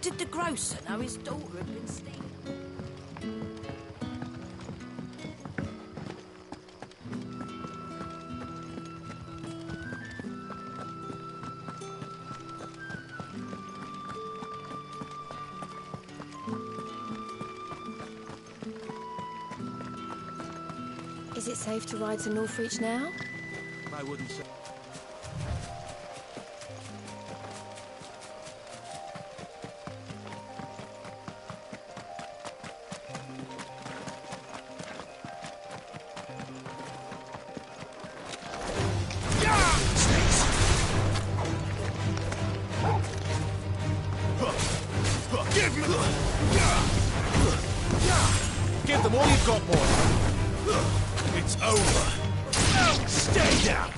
did the grocer know his daughter had been stealing? Is it safe to ride to Northreach now? I wouldn't say. Give them all you've got, boy. It's over. Stay down.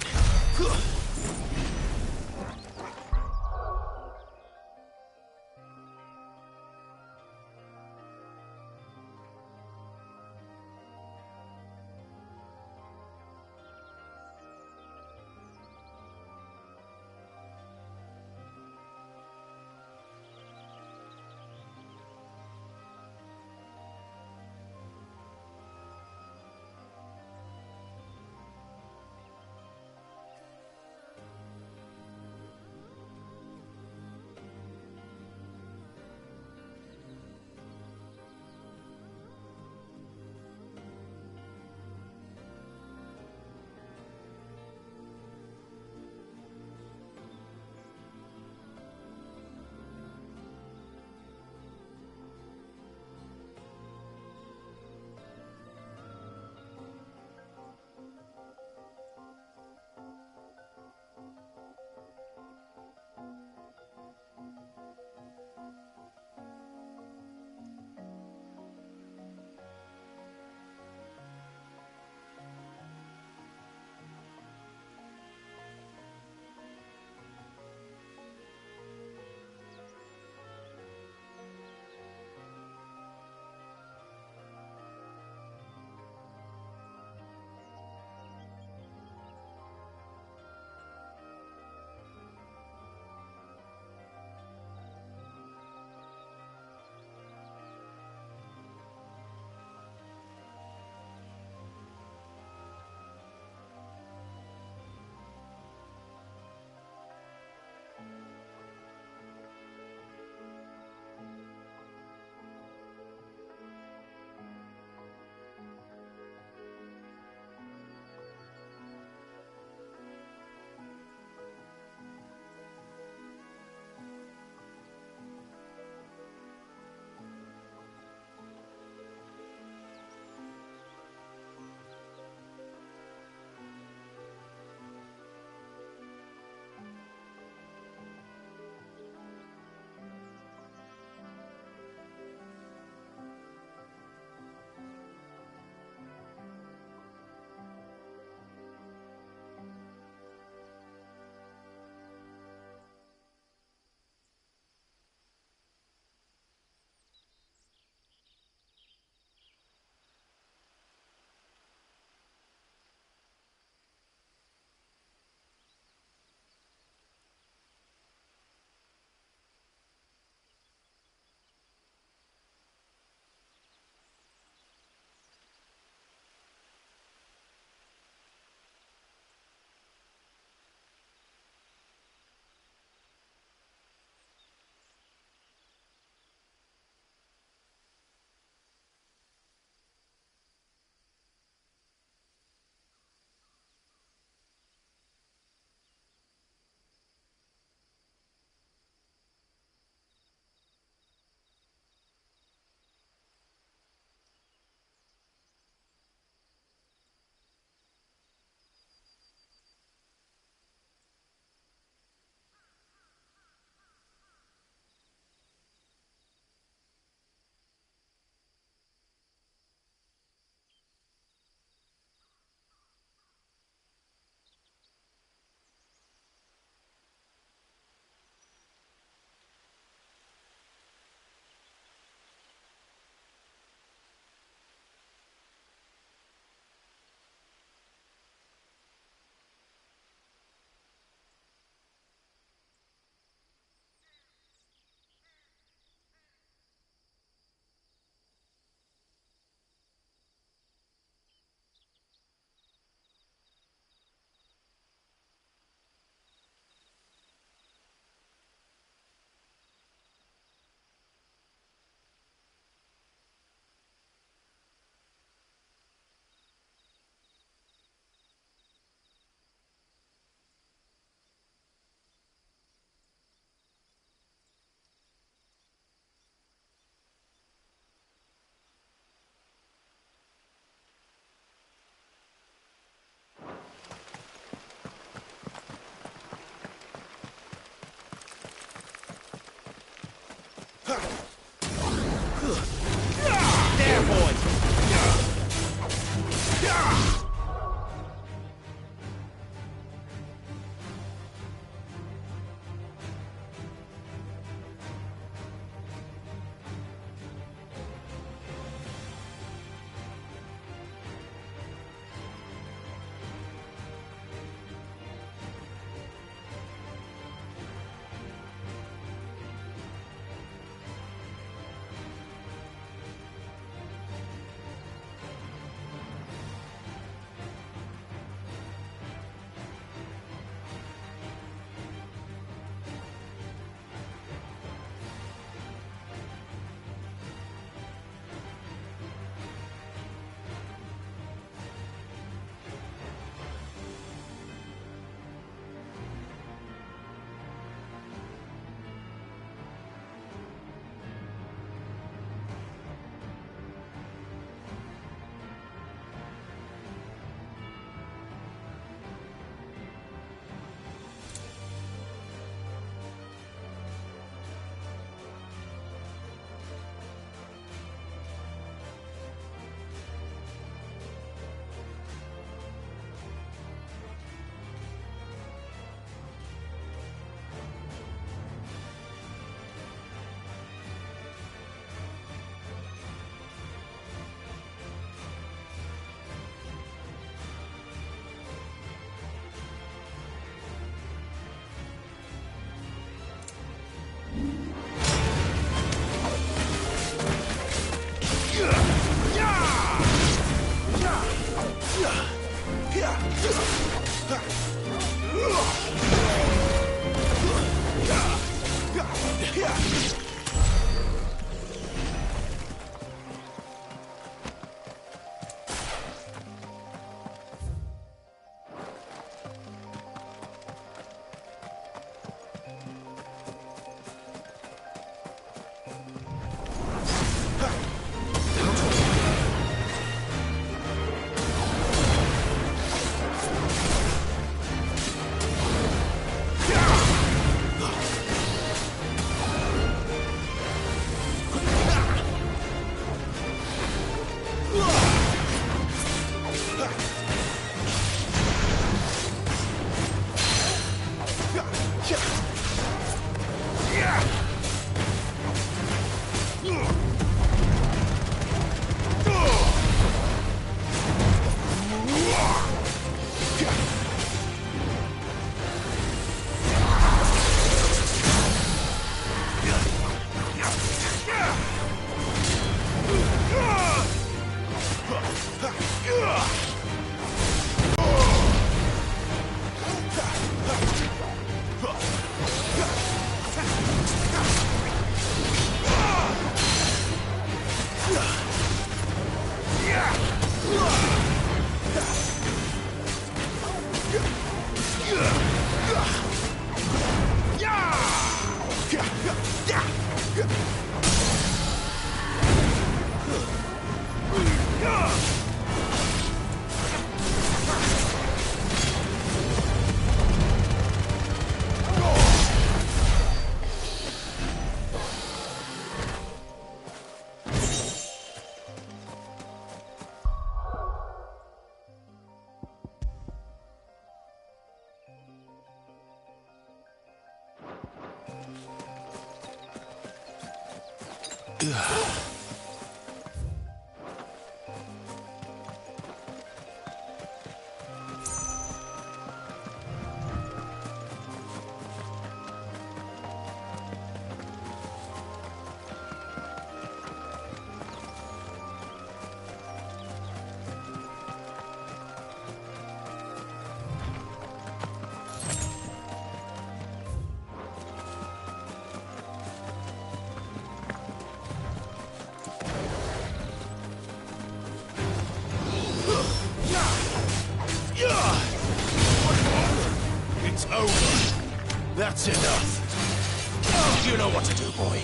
It's over. That's enough. You know what to do, boy.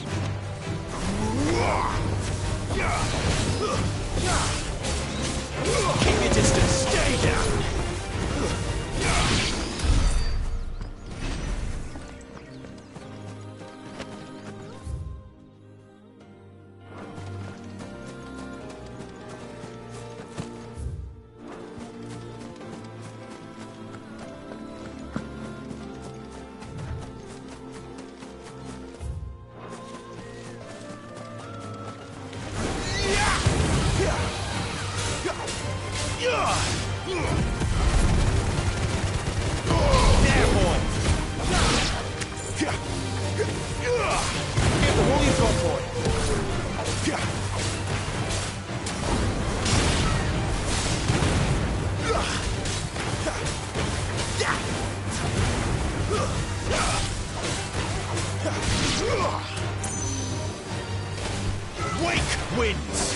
Keep your distance. Stay down. wins!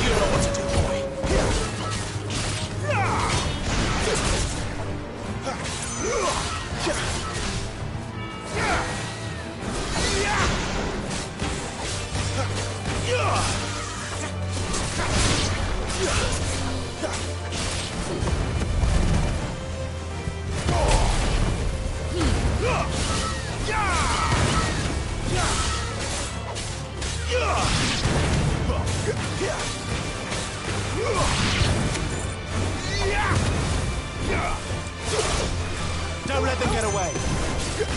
You know what to do, boy. Don't let them get away. Get him.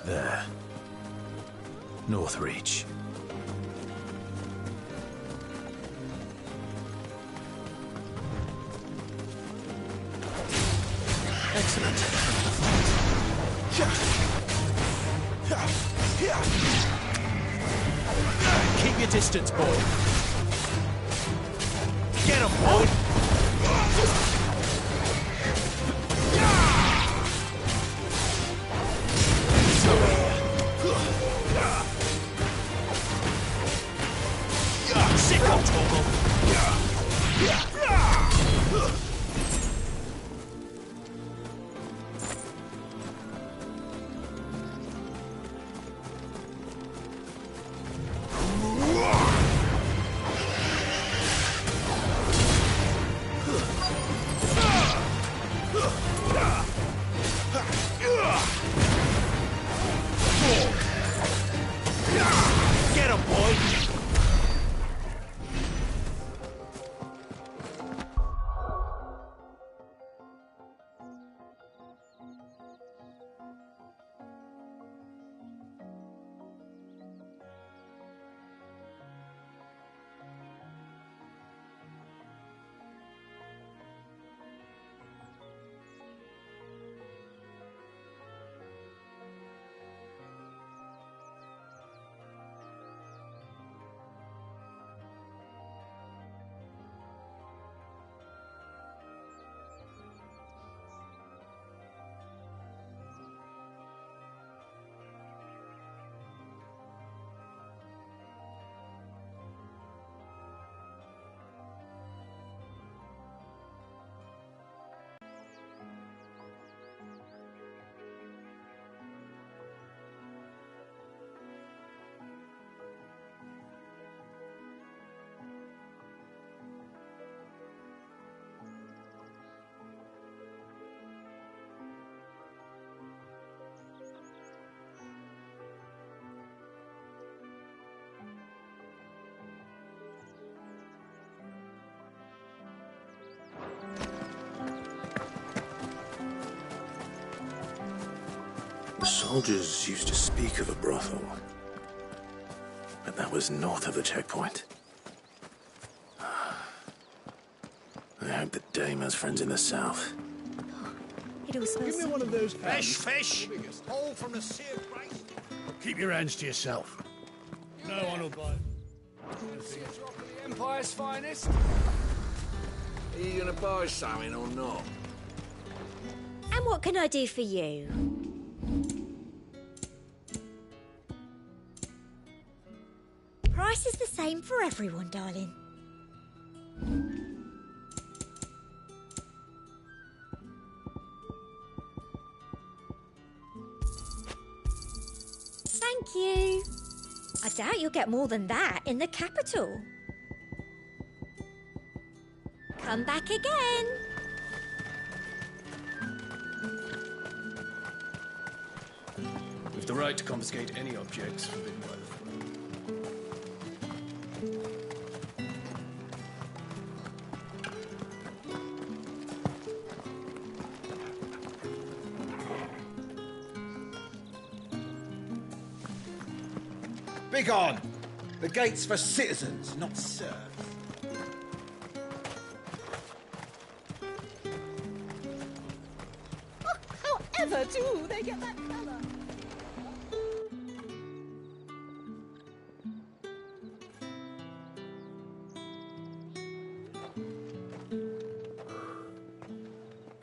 There. North Reach. Excellent. Keep your distance, boy. Get him, boy. Get him, boy! The soldiers used to speak of a brothel, but that was north of the checkpoint. I hope that Dame has friends in the south. It all smells. Give me one of those Fish! All from the sea of Christ. Keep your hands to yourself. No one will bite. The Empire's finest. Are you gonna buy something or not? And what can I do for you? Price is the same for everyone, darling. Thank you. I doubt you'll get more than that in the capital. Come back again. With the right to confiscate any objects forbidden by the throne. Begone! The gate's for citizens, not serfs. However do they get that colour?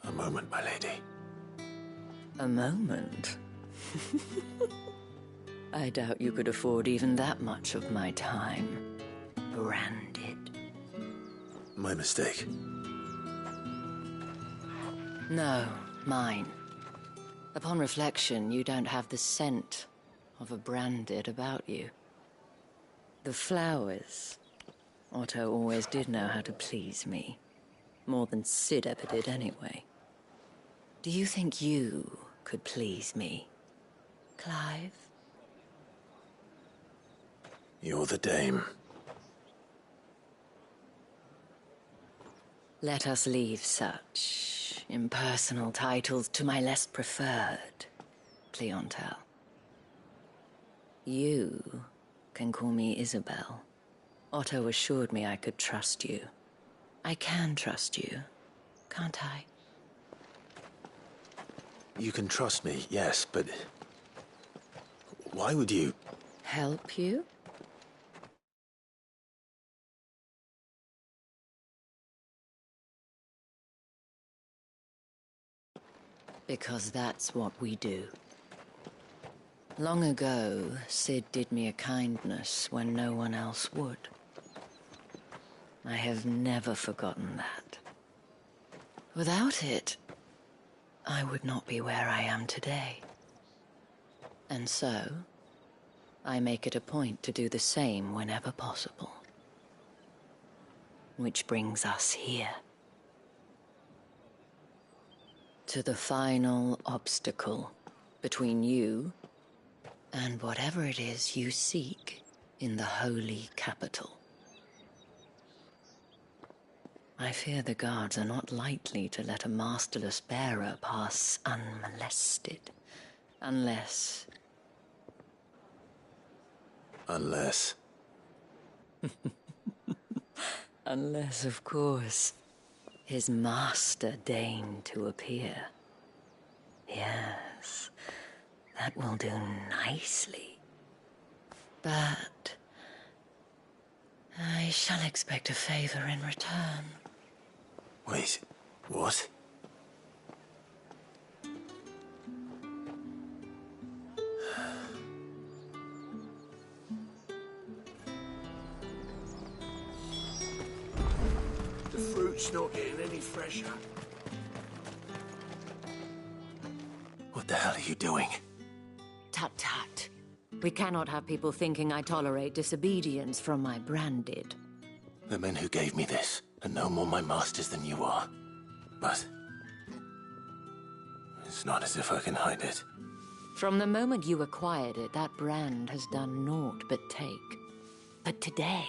A moment, my lady. A moment? I doubt you could afford even that much of my time. Branded. My mistake. No, mine. Upon reflection, you don't have the scent of a branded about you. The flowers. Otto always did know how to please me. More than Sid ever did anyway. Do you think you could please me, Clive? You're the dame. Let us leave such impersonal titles to my less preferred clientele. You can call me Isabel. Otto assured me I could trust you. I can trust you, can't I? You can trust me, yes, but... why would you... Help you? Because that's what we do. Long ago, Sid did me a kindness when no one else would. I have never forgotten that. Without it, I would not be where I am today. And so, I make it a point to do the same whenever possible. Which brings us here. To the final obstacle between you and whatever it is you seek in the holy capital. I fear the guards are not likely to let a masterless bearer pass unmolested. Unless... Unless... Unless, of course, his master deigned to appear. Yes, that will do nicely. But... I shall expect a favor in return. Wait, what? The fruit's not getting any fresher. What the hell are you doing? Tut tut. We cannot have people thinking I tolerate disobedience from my branded. The men who gave me this are no more my masters than you are. But... it's not as if I can hide it. From the moment you acquired it, that brand has done naught but take. But today,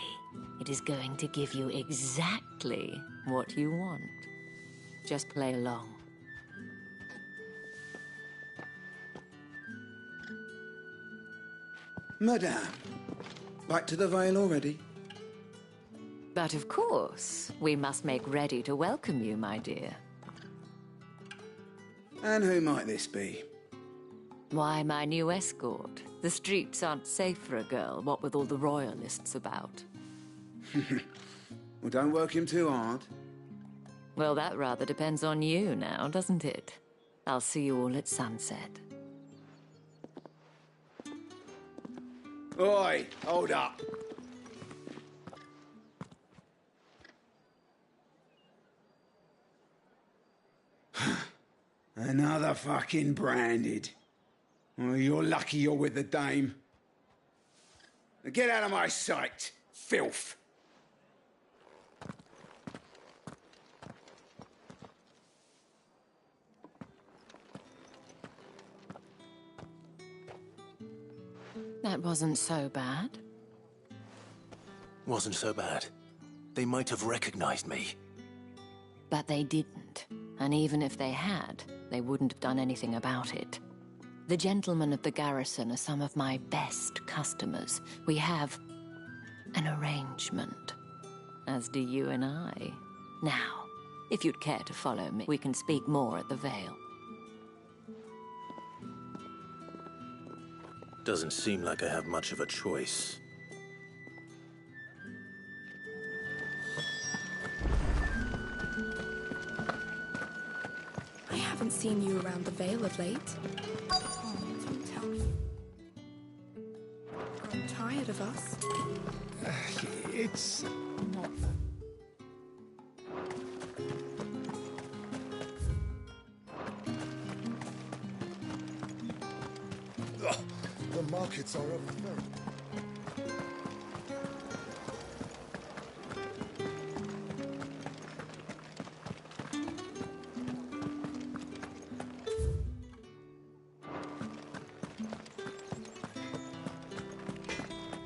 it is going to give you exactly what you want. Just play along. Madame, back to the Vale already? But of course, we must make ready to welcome you, my dear. And who might this be? Why, my new escort. The streets aren't safe for a girl, what with all the royalists about. Well, don't work him too hard. Well, that rather depends on you now, doesn't it? I'll see you all at sunset. Oi, hold up. Another fucking branded. Well, you're lucky you're with the dame. Now get out of my sight, filth. That wasn't so bad. Wasn't so bad. They might have recognized me. But they didn't. And even if they had, they wouldn't have done anything about it. The gentlemen of the garrison are some of my best customers. We have an arrangement, as do you and I. Now, if you'd care to follow me, we can speak more at the Vale. Doesn't seem like I have much of a choice. I haven't seen you around the Vale of late. Oh, don't tell me. I'm tired of us. It's not... The markets are overflowing.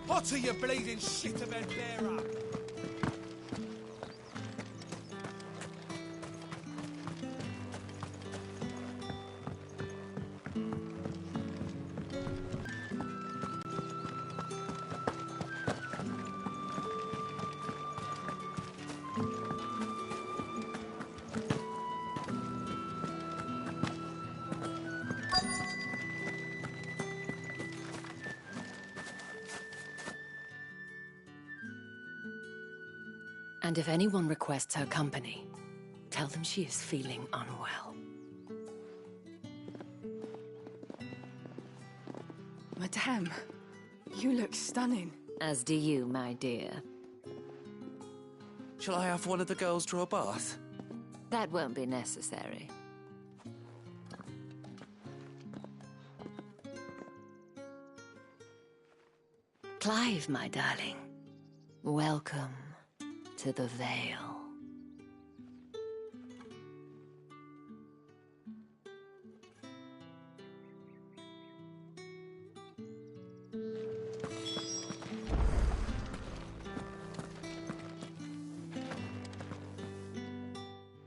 What are you bleeding shit of a bearer? And if anyone requests her company, tell them she is feeling unwell. Madame, you look stunning. As do you, my dear. Shall I have one of the girls draw a bath? That won't be necessary. Clive, my darling. Welcome to the Vale.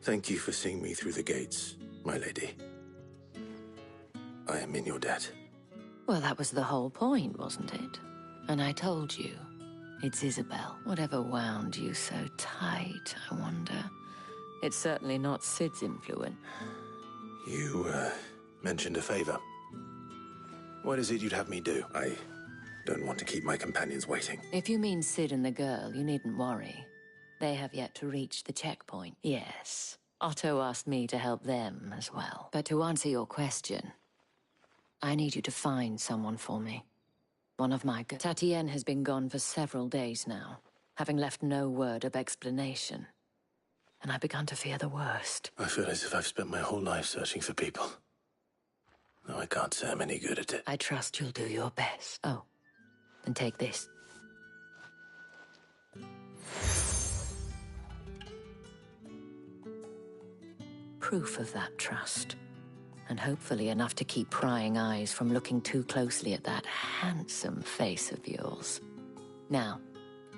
Thank you for seeing me through the gates, my lady. I am in your debt. Well, that was the whole point, wasn't it? And I told you. It's Isabel. Whatever wound you so tight, I wonder. It's certainly not Sid's influence. You, mentioned a favor. What is it you'd have me do? I don't want to keep my companions waiting. If you mean Sid and the girl, you needn't worry. They have yet to reach the checkpoint. Yes, Otto asked me to help them as well. But to answer your question, I need you to find someone for me. One of my Tatienne has been gone for several days now, having left no word of explanation. And I've begun to fear the worst. I feel as if I've spent my whole life searching for people. No, I can't say I'm any good at it. I trust you'll do your best. Oh, and take this. Proof of that trust. And hopefully enough to keep prying eyes from looking too closely at that handsome face of yours. Now,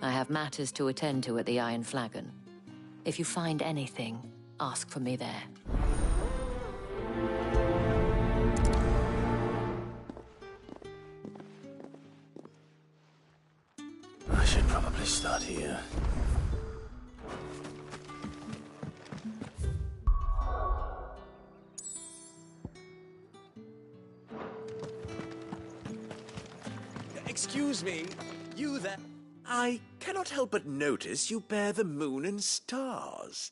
I have matters to attend to at the Iron Flagon. If you find anything, ask for me there. I should probably start here. Excuse me, you there? I cannot help but notice you bear the moon and stars.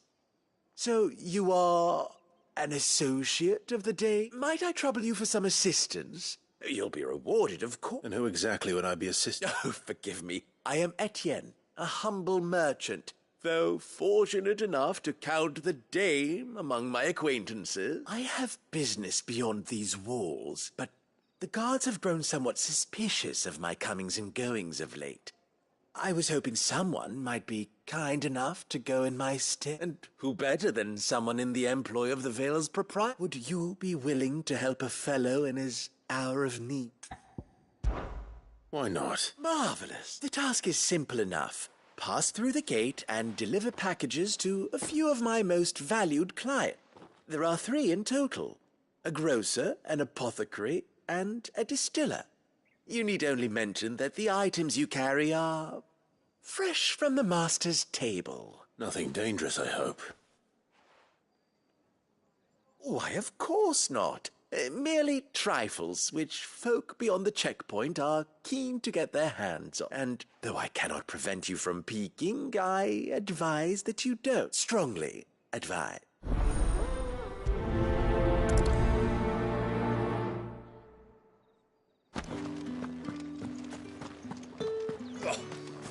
So you are an associate of the Dame? Might I trouble you for some assistance? You'll be rewarded, of course. And who exactly would I be assisting? Oh, forgive me. I am Etienne, a humble merchant. Though fortunate enough to count the Dame among my acquaintances, I have business beyond these walls, but the guards have grown somewhat suspicious of my comings and goings of late. I was hoping someone might be kind enough to go in my stead, and who better than someone in the employ of the Vale's proprietor? Would you be willing to help a fellow in his hour of need? Why not? Marvelous. The task is simple enough. Pass through the gate and deliver packages to a few of my most valued clients. There are 3 in total: a grocer, an apothecary, and a distiller. You need only mention that the items you carry are fresh from the master's table. Nothing dangerous, I hope. Why, of course not. Merely trifles which folk beyond the checkpoint are keen to get their hands on. And though I cannot prevent you from peeking, I advise that you don't. Strongly advise.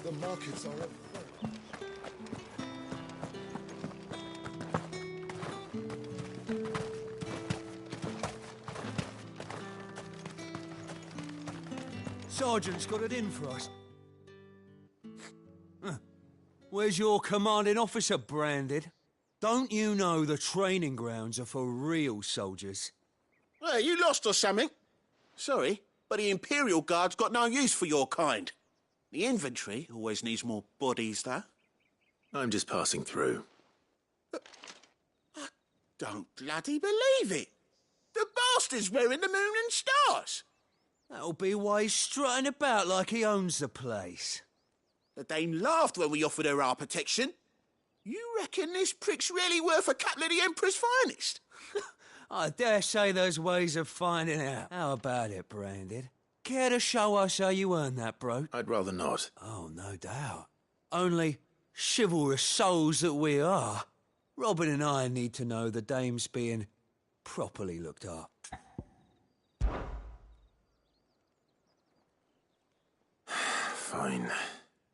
The markets are up. Sergeant's got it in for us. Where's your commanding officer, Branded? Don't you know the training grounds are for real soldiers? Hey, you lost or something? Sorry, but the Imperial Guard's got no use for your kind. The infantry always needs more bodies, though. I'm just passing through. I don't bloody believe it. The bastard's wearing the moon and stars. That'll be why he's strutting about like he owns the place. The Dame laughed when we offered her our protection. You reckon this prick's really worth a couple of the Emperor's finest? I dare say there's ways of finding out. How about it, Branded? Care to show us how you earn that brooch? I'd rather not. Oh, no doubt. Only chivalrous souls that we are, Robin and I need to know the Dame's being properly looked after. Fine.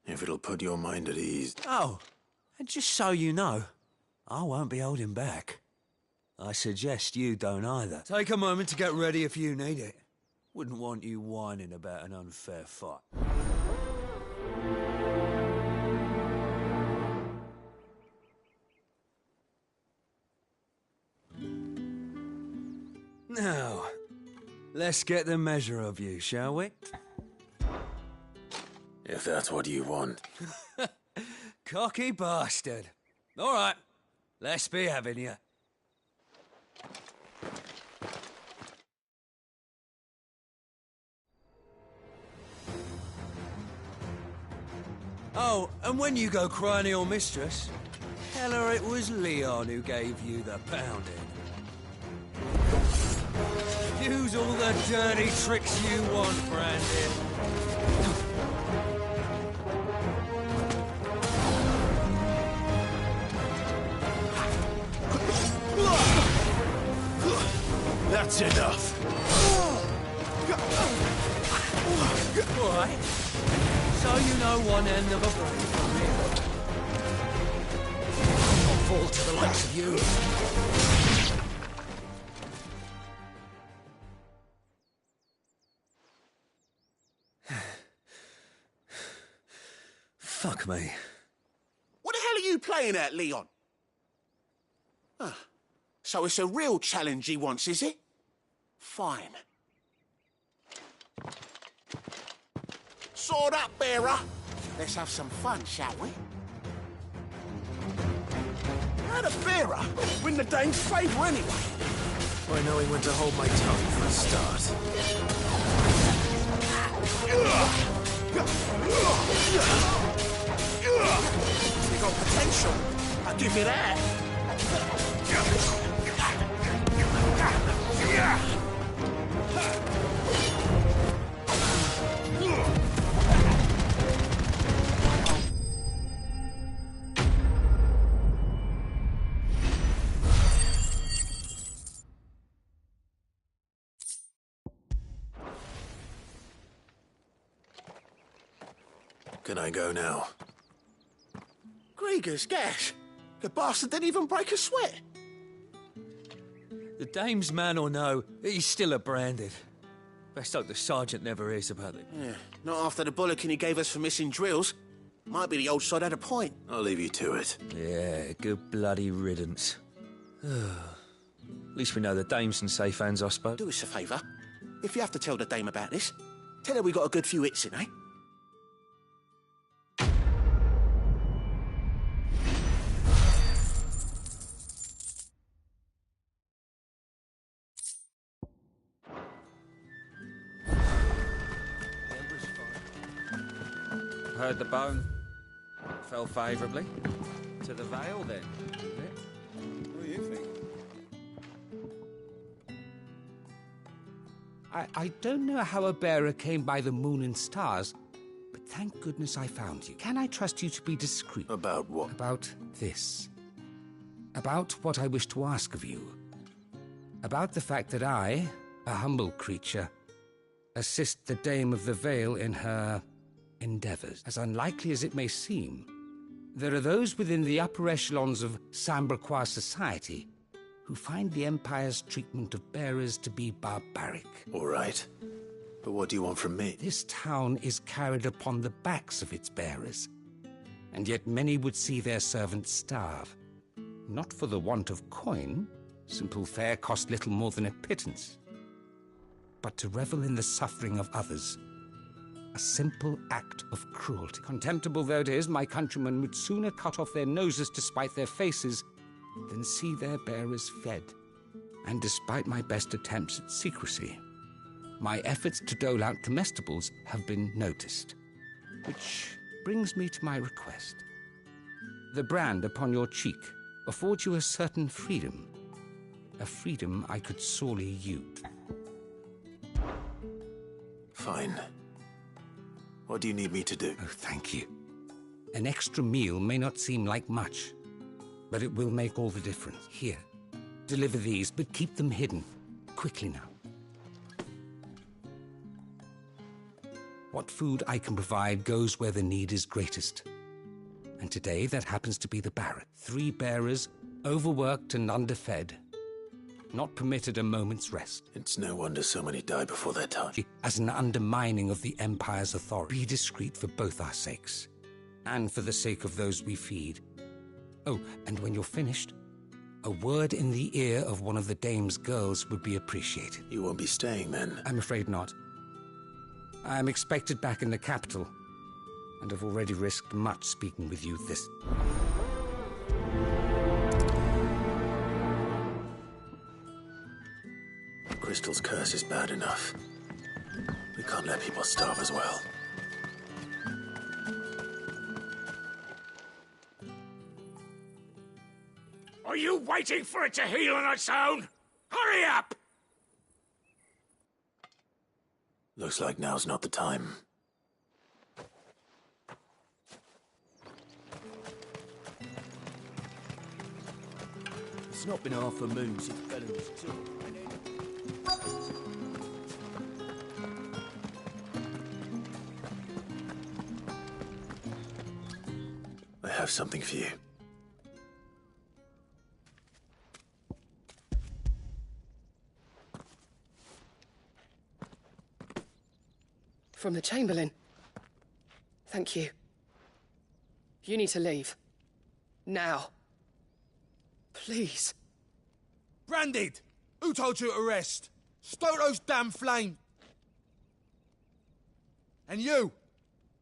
If it'll put your mind at ease. Oh, and just so you know, I won't be holding back. I suggest you don't either. Take a moment to get ready if you need it. Wouldn't want you whining about an unfair fight. Now, let's get the measure of you, shall we? If that's what you want. Cocky bastard. All right, let's be having you. Oh, and when you go crying to your mistress, tell her it was Leon who gave you the pounding. Use all the dirty tricks you want, Brandon. That's enough. All right. So you know one end of a blade from me. I'll fall to the likes of you. Fuck me. What the hell are you playing at, Leon? So it's a real challenge he wants, is it? Fine. Sword up, bearer. Let's have some fun, shall we? How the bearer win the Dane's favour anyway? By knowing when to hold my tongue for a start. You got potential. I'll give you that. Can I go now? Grieger's gas. The bastard didn't even break a sweat. The dame's man or no, he's still a branded. Best hope the sergeant never hears about it. Yeah, not after the bollocking he gave us for missing drills. Might be the old sod had a point. I'll leave you to it. Yeah, good bloody riddance. At least we know the dame's in safe hands, I suppose. Do us a favour. If you have to tell the dame about this, tell her we got a good few hits in, eh? Heard the bone. Fell favourably. To the Vale, then. What do you think? I don't know how a bearer came by the moon and stars, but thank goodness I found you. Can I trust you to be discreet? About what? About this. About what I wish to ask of you. About the fact that I, a humble creature, assist the Dame of the Vale in her endeavours. As unlikely as it may seem, there are those within the upper echelons of Sambraquois society who find the Empire's treatment of bearers to be barbaric. All right. But what do you want from me? This town is carried upon the backs of its bearers, and yet many would see their servants starve. Not for the want of coin, simple fare cost little more than a pittance, but to revel in the suffering of others. A simple act of cruelty. Contemptible though it is, my countrymen would sooner cut off their noses to spite their faces than see their bearers fed. And despite my best attempts at secrecy, my efforts to dole out comestibles have been noticed. Which brings me to my request. The brand upon your cheek affords you a certain freedom. A freedom I could sorely use. Fine. What do you need me to do? Oh, thank you. An extra meal may not seem like much, but it will make all the difference. Here, deliver these, but keep them hidden. Quickly now. What food I can provide goes where the need is greatest. And today, that happens to be the barrack. 3 bearers, overworked and underfed, not permitted a moment's rest. It's no wonder so many die before their time. As an undermining of the Empire's authority. Be discreet for both our sakes, and for the sake of those we feed. Oh, and when you're finished, a word in the ear of one of the Dame's girls would be appreciated. You won't be staying then? I'm afraid not. I am expected back in the capital, and have already risked much speaking with you this... Crystal's curse is bad enough. We can't let people starve as well. Are you waiting for it to heal on its own? Hurry up! Looks like now's not the time. It's not been half a moon since Bellamy's took. I have something for you. From the Chamberlain. Thank you. You need to leave. Now. Please. Branded! Who told you to rest? Stoke those damn flames! And you!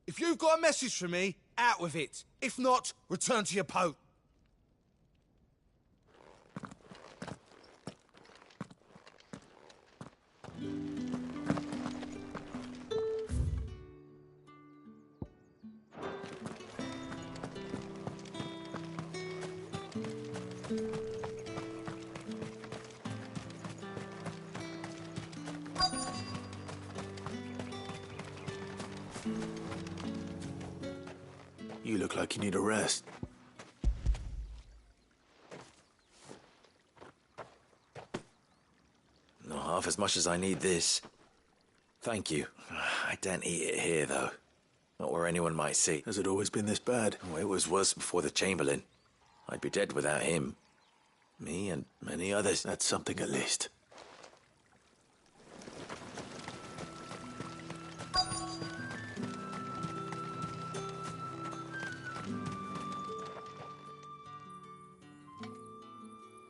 If you've got a message for me, out with it. If not, return to your post. You look like you need a rest. Not half as much as I need this. Thank you. I daren't eat it here, though. Not where anyone might see. Has it always been this bad? Oh, it was worse before the Chamberlain. I'd be dead without him. Me and many others. That's something at least.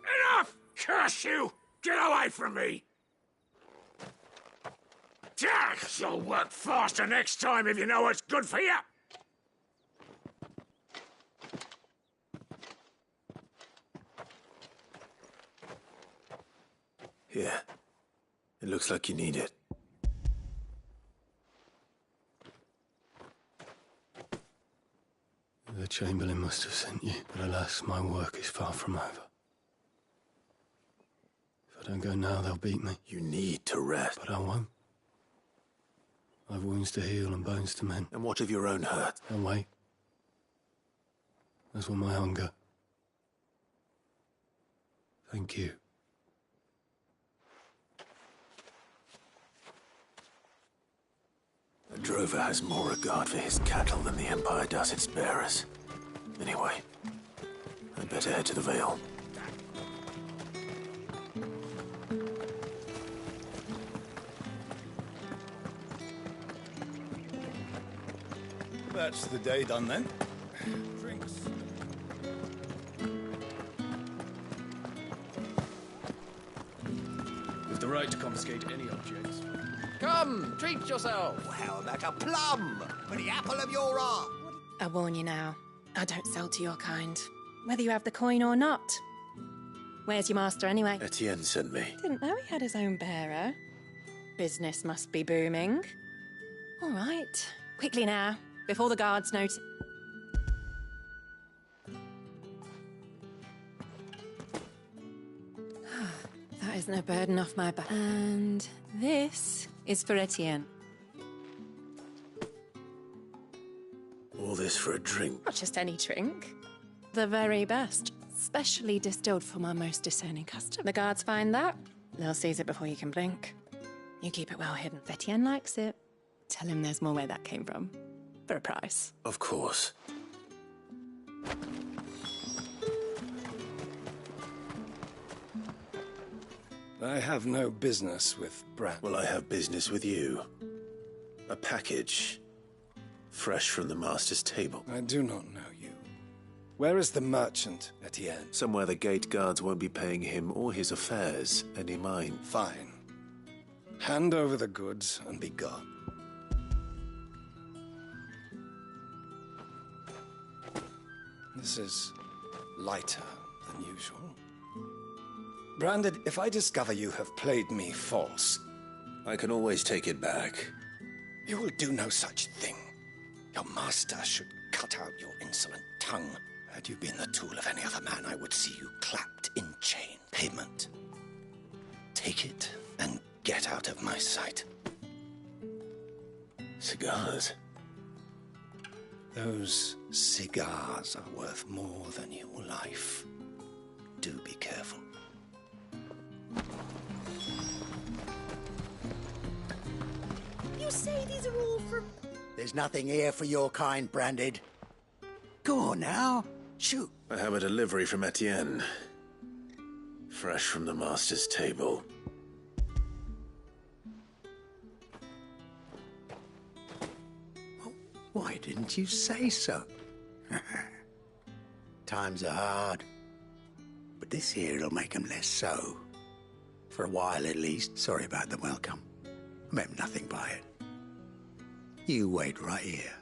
Enough! Curse you! Get away from me! You'll work faster next time if you know what's good for you! Here. It looks like you need it. The Chamberlain must have sent you, but alas, my work is far from over. If I don't go now, they'll beat me. You need to rest. But I won't. I've wounds to heal and bones to mend. And what of your own hurt? And wait. As will my hunger. Thank you. A drover has more regard for his cattle than the Empire does its bearers. Anyway, I'd better head to the Vale. That's the day done then. Drinks. With the right to confiscate any objects. Come, treat yourself. Well, how about a plum for the apple of your eye? I warn you now, I don't sell to your kind, whether you have the coin or not. Where's your master anyway? Etienne sent me. Didn't know he had his own bearer. Business must be booming. All right, quickly now, before the guards notice. That is no burden off my back. And this is for Etienne. All this for a drink? Not just any drink. The very best. Specially distilled for my most discerning customer. The guards find that, they'll seize it before you can blink. You keep it well hidden. If Etienne likes it, tell him there's more where that came from. For a price. Of course. I have no business with Brand. Well, I have business with you. A package. Fresh from the master's table. I do not know you. Where is the merchant, Etienne? Somewhere the gate guards won't be paying him or his affairs any mind. Fine. Hand over the goods and be gone. This is lighter than usual. Branded, if I discover you have played me false... I can always take it back. You will do no such thing. Your master should cut out your insolent tongue. Had you been the tool of any other man, I would see you clapped in chain. Payment. Take it and get out of my sight. Cigars? Those cigars are worth more than your life. Do be careful. You say these are all from... There's nothing here for your kind, Branded. Go on now. Shoot. I have a delivery from Etienne. Fresh from the master's table. Why didn't you say so? Times are hard. But this here'll make 'em less so. For a while at least. Sorry about the welcome. I meant nothing by it. You wait right here.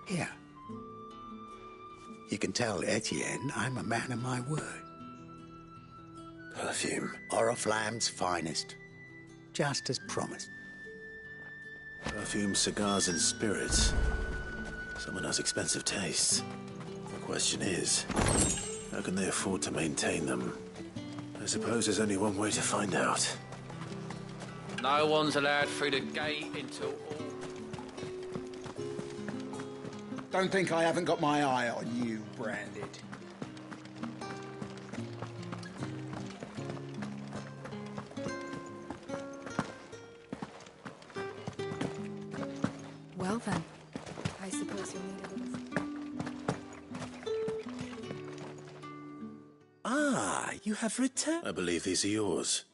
Here. You can tell Etienne I'm a man of my word. Perfume. Oriflamme's finest. Just as promised. Perfume, cigars, and spirits. Someone has expensive tastes. The question is, how can they afford to maintain them? I suppose there's only one way to find out. No one's allowed through the gate until all... Don't think I haven't got my eye on you, Branded. Well then, I suppose you'll need a little... Ah, you have returned. I believe these are yours.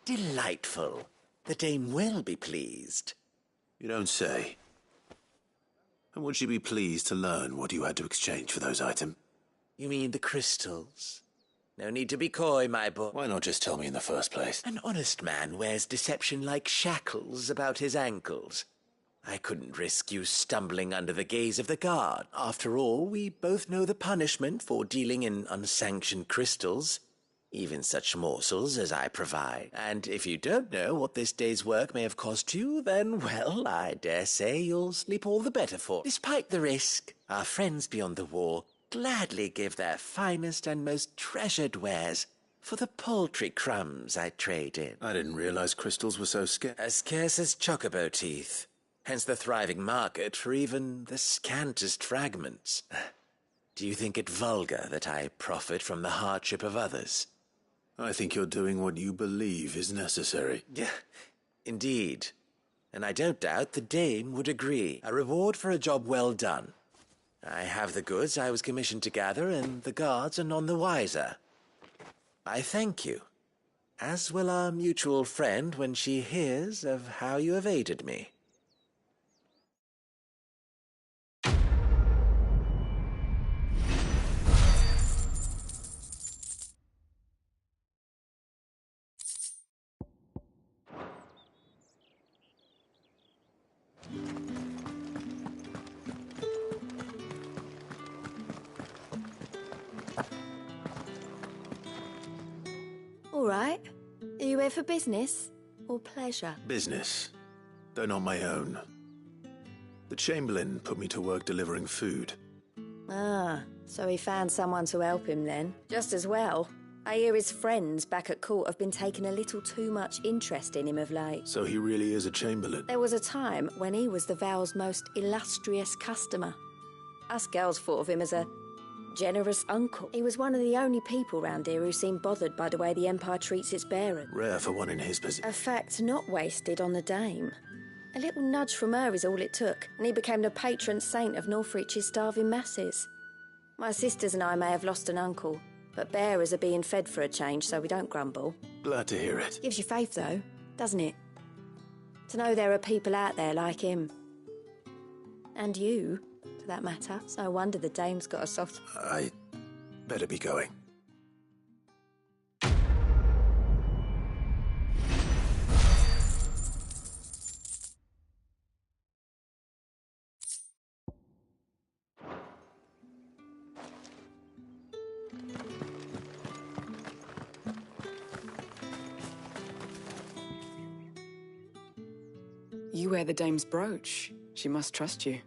Delightful. The dame will be pleased. You don't say. And would she be pleased to learn what you had to exchange for those items? You mean the crystals? No need to be coy, my boy. Why not just tell me in the first place? An honest man wears deception like shackles about his ankles. I couldn't risk you stumbling under the gaze of the guard. After all, we both know the punishment for dealing in unsanctioned crystals. Even such morsels as I provide. And if you don't know what this day's work may have cost you, then, well, I dare say you'll sleep all the better for it. Despite the risk, our friends beyond the wall gladly give their finest and most treasured wares for the paltry crumbs I trade in. I didn't realize crystals were so scarce. As scarce as chocobo teeth. Hence the thriving market for even the scantest fragments. Do you think it vulgar that I profit from the hardship of others? I think you're doing what you believe is necessary. Yeah, indeed. And I don't doubt the dame would agree. A reward for a job well done. I have the goods I was commissioned to gather, and the guards are none the wiser. I thank you, as will our mutual friend when she hears of how you have aided me. All right. Are you here for business or pleasure? Business, though not my own. The Chamberlain put me to work delivering food. Ah, so he found someone to help him then. Just as well. I hear his friends back at court have been taking a little too much interest in him of late. So he really is a Chamberlain? There was a time when he was the Val's most illustrious customer. Us girls thought of him as a generous uncle. He was one of the only people round here who seemed bothered by the way the Empire treats its bearers. Rare for one in his position. A fact not wasted on the dame. A little nudge from her is all it took, and he became the patron saint of Northreach's starving masses. My sisters and I may have lost an uncle, but bearers are being fed for a change, so we don't grumble. Glad to hear it. Gives you faith, though, doesn't it? To know there are people out there like him. And you, for that matter. It's no wonder the dame's got a soft... I better be going. You wear the dame's brooch. She must trust you.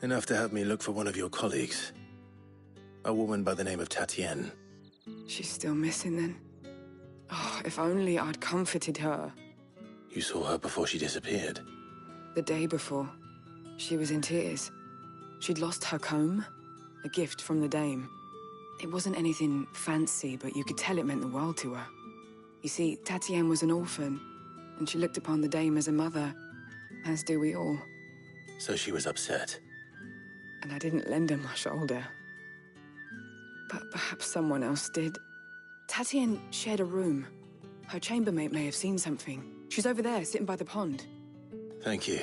Enough to have me look for one of your colleagues. A woman by the name of Tatienne. She's still missing then. Oh, if only I'd comforted her. You saw her before she disappeared? The day before. She was in tears. She'd lost her comb, a gift from the dame. It wasn't anything fancy, but you could tell it meant the world to her. You see, Tatienne was an orphan, and she looked upon the dame as a mother, as do we all. So she was upset. And I didn't lend her my shoulder. But perhaps someone else did. Tatienne shared a room. Her chambermaid may have seen something. She's over there, sitting by the pond. Thank you.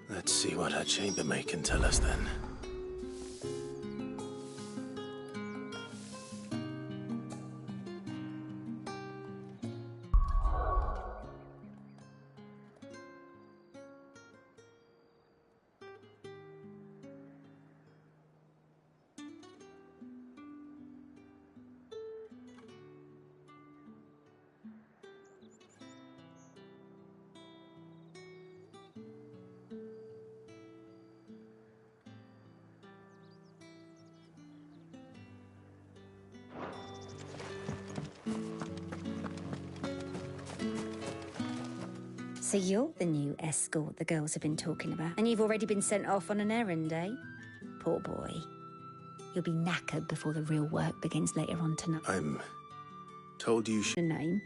Let's see what her chambermaid can tell us then. So you're the new escort the girls have been talking about. And you've already been sent off on an errand, eh? Poor boy. You'll be knackered before the real work begins later on tonight. I'm told you A name,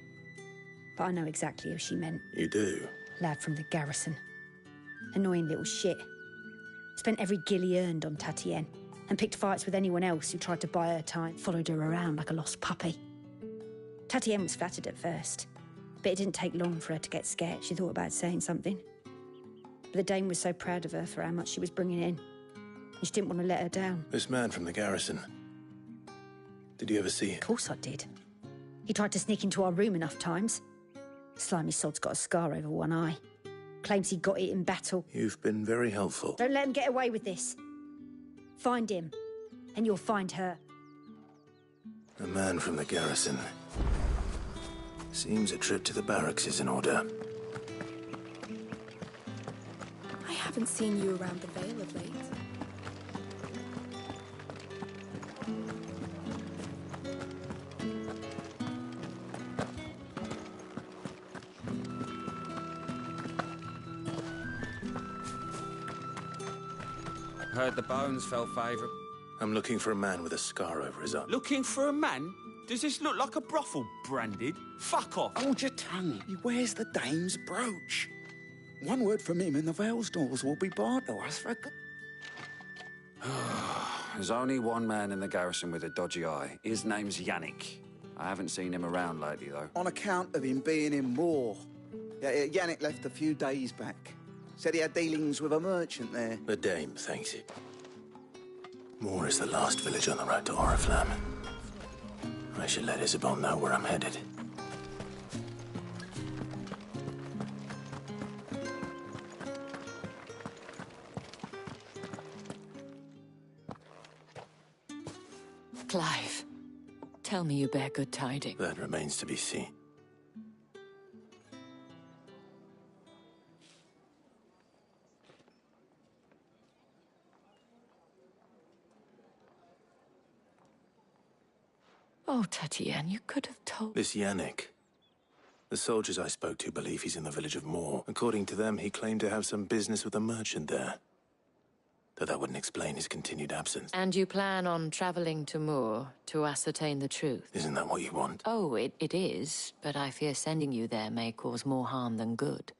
but I know exactly who she meant. You do? Lad from the garrison. Annoying little shit. Spent every guil he earned on Tatienne, and picked fights with anyone else who tried to buy her time. Followed her around like a lost puppy. Tatienne was flattered at first, but it didn't take long for her to get scared. She thought about saying something. But the dame was so proud of her for how much she was bringing in. And she didn't want to let her down. This man from the garrison. Did you ever see him? Of course I did. He tried to sneak into our room enough times. Slimy sod's got a scar over one eye. Claims he got it in battle. You've been very helpful. Don't let him get away with this. Find him, and you'll find her. A man from the garrison. Seems a trip to the barracks is in order. I haven't seen you around the Vale of late. Heard the bones fell favourite. I'm looking for a man with a scar over his eye. Looking for a man? Does this look like a brothel, Branded? Fuck off. Hold your tongue. He wears the dame's brooch. One word from him and the Vale's doors will be barred to us for good. There's only one man in the garrison with a dodgy eye. His name's Yannick. I haven't seen him around lately, though. On account of him being in Moor. Yeah, Yannick left a few days back. Said he had dealings with a merchant there. The dame thanks you. Moor is the last village on the road to Oriflamme. I should let Isabel know where I'm headed. Clive, tell me you bear good tidings. That remains to be seen. Oh, Tatienne, you could have told... This Yannick. The soldiers I spoke to believe he's in the village of Moor. According to them, he claimed to have some business with a merchant there. Though that wouldn't explain his continued absence. And you plan on travelling to Moor to ascertain the truth? Isn't that what you want? Oh, it is, but I fear sending you there may cause more harm than good.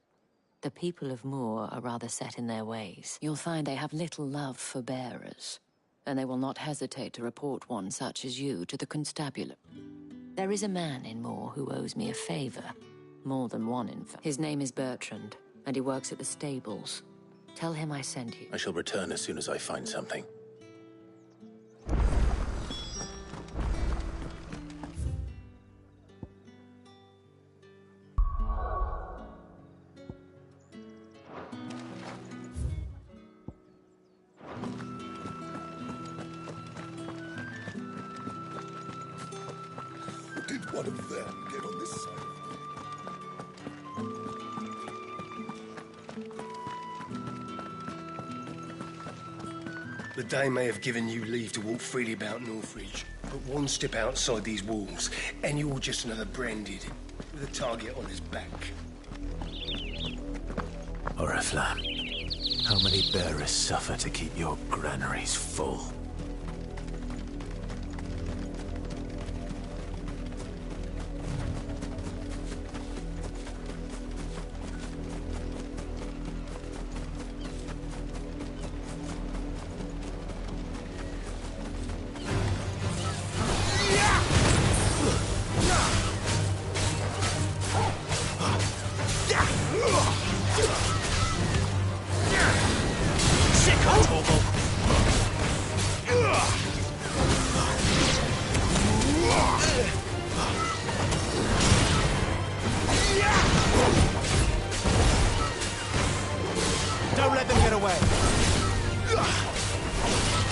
The people of Moor are rather set in their ways. You'll find they have little love for bearers, and they will not hesitate to report one such as you to the constabulary. There is a man in Moor who owes me a favor. More than one, in fact. His name is Bertrand, and he works at the stables. Tell him I sent you. I shall return as soon as I find something. Did one of them get on this side? The Dame may have given you leave to walk freely about Northridge, but one step outside these walls, and you're just another Branded, with a target on his back. Oriflamme, how many bearers suffer to keep your granaries full? Don't let them get away.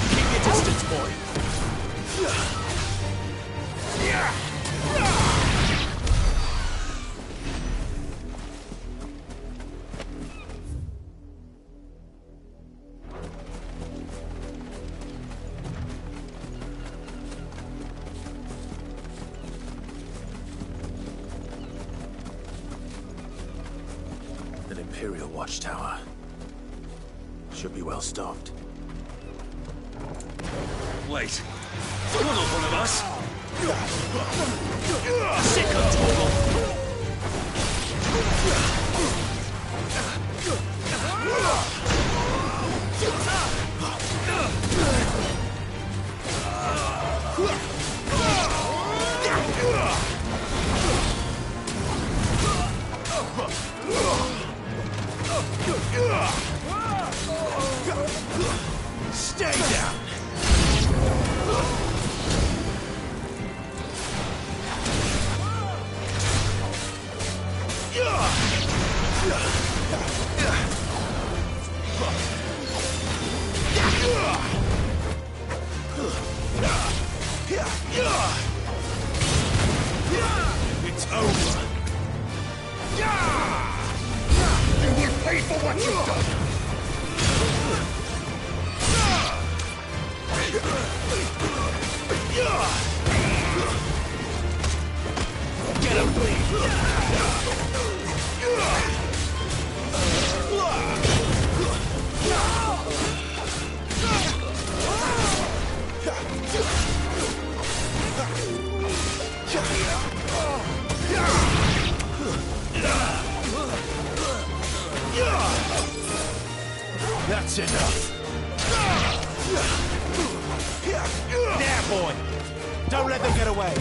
Keep your distance, boy. An Imperial watchtower. Should be well stocked. Wait. You're not one of us! Sick of Torgal! Stay down! It's over! You will pay for what you've done! Get him, please! That's enough. Now, boy. Don't let them get away.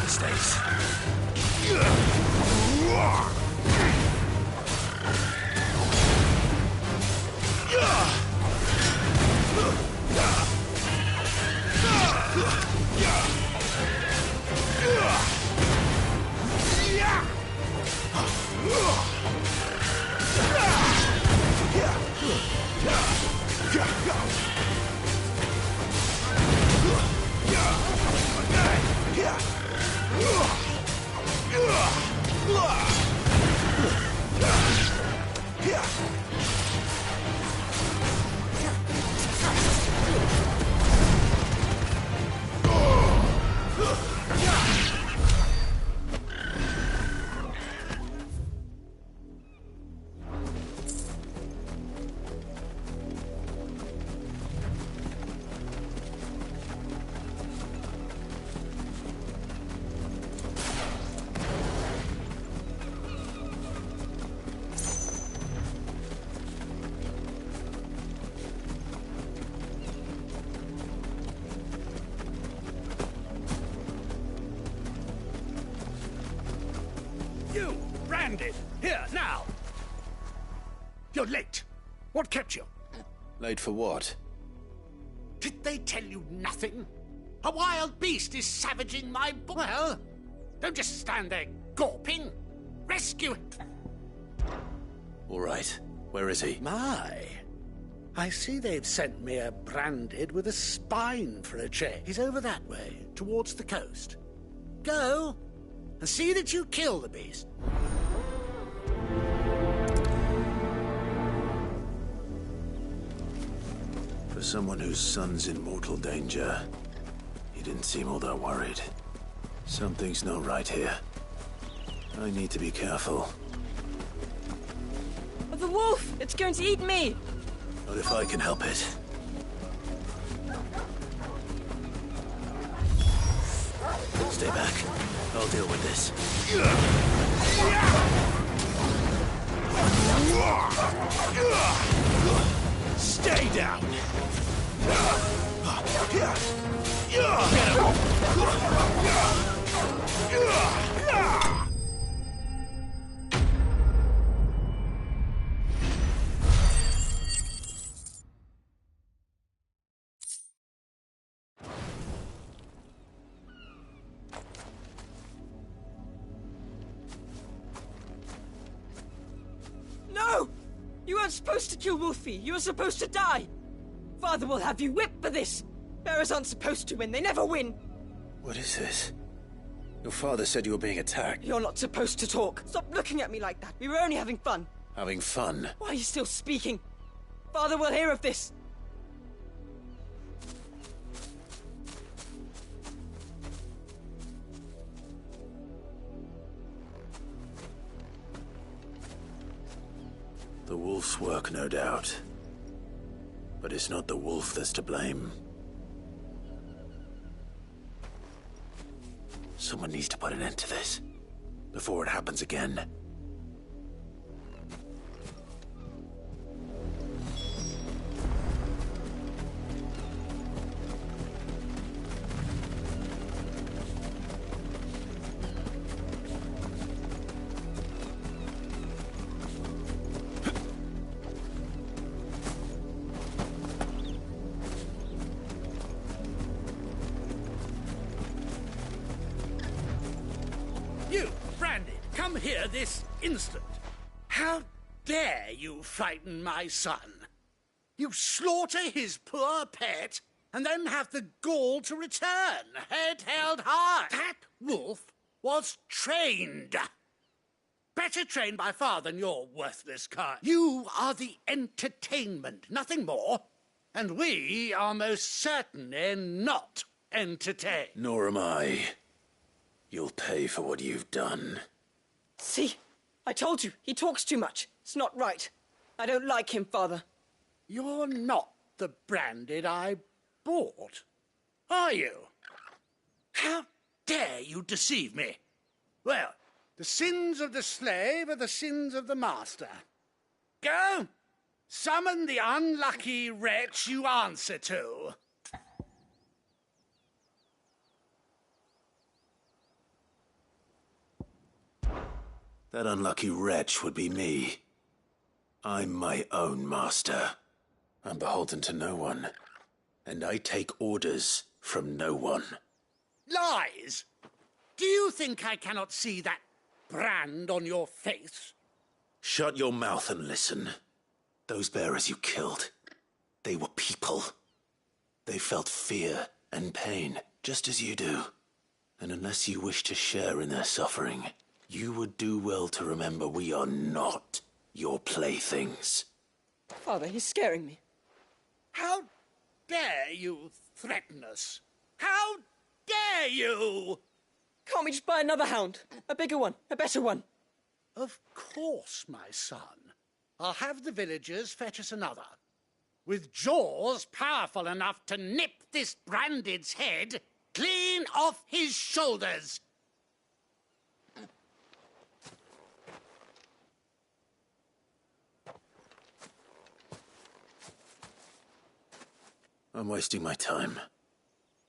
Stays. You, branded! Here, now! You're late. What kept you? Late for what? Did they tell you nothing? A wild beast is savaging my well, don't just stand there gawping. Rescue it. All right. Where is he? My. I see they've sent me a branded with a spine for a chain. He's over that way, towards the coast. Go, and see that you kill the beast. For someone whose son's in mortal danger, he didn't seem all that worried. Something's not right here. I need to be careful. The wolf! It's going to eat me! Not if I can help it. Stay back. I'll deal with this. Stay down! You weren't supposed to kill Wolfie. You were supposed to die. Father will have you whipped for this. Bearers aren't supposed to win. They never win. What is this? Your father said you were being attacked. You're not supposed to talk. Stop looking at me like that. We were only having fun. Having fun? Why are you still speaking? Father will hear of this. The wolf's work, no doubt. But it's not the wolf that's to blame. Someone needs to put an end to this, before it happens again. You, Branded, come here this instant. How dare you frighten my son? You slaughter his poor pet, and then have the gall to return, head held high. That wolf was trained. Better trained by far than your worthless kind. You are the entertainment, nothing more. And we are most certainly not entertained. Nor am I. You'll pay for what you've done. See? I told you. He talks too much. It's not right. I don't like him, Father. You're not the Branded I bought, are you? How dare you deceive me? Well, the sins of the slave are the sins of the master. Go! Summon the unlucky wretch you answer to. That unlucky wretch would be me. I'm my own master. I'm beholden to no one. And I take orders from no one. Lies! Do you think I cannot see that brand on your face? Shut your mouth and listen. Those bearers you killed, they were people. They felt fear and pain, just as you do. And unless you wish to share in their suffering, you would do well to remember we are not your playthings. Father, he's scaring me. How dare you threaten us? How dare you? Can't we just buy another hound? A bigger one, a better one. Of course, my son. I'll have the villagers fetch us another. With jaws powerful enough to nip this Branded's head clean off his shoulders. I'm wasting my time.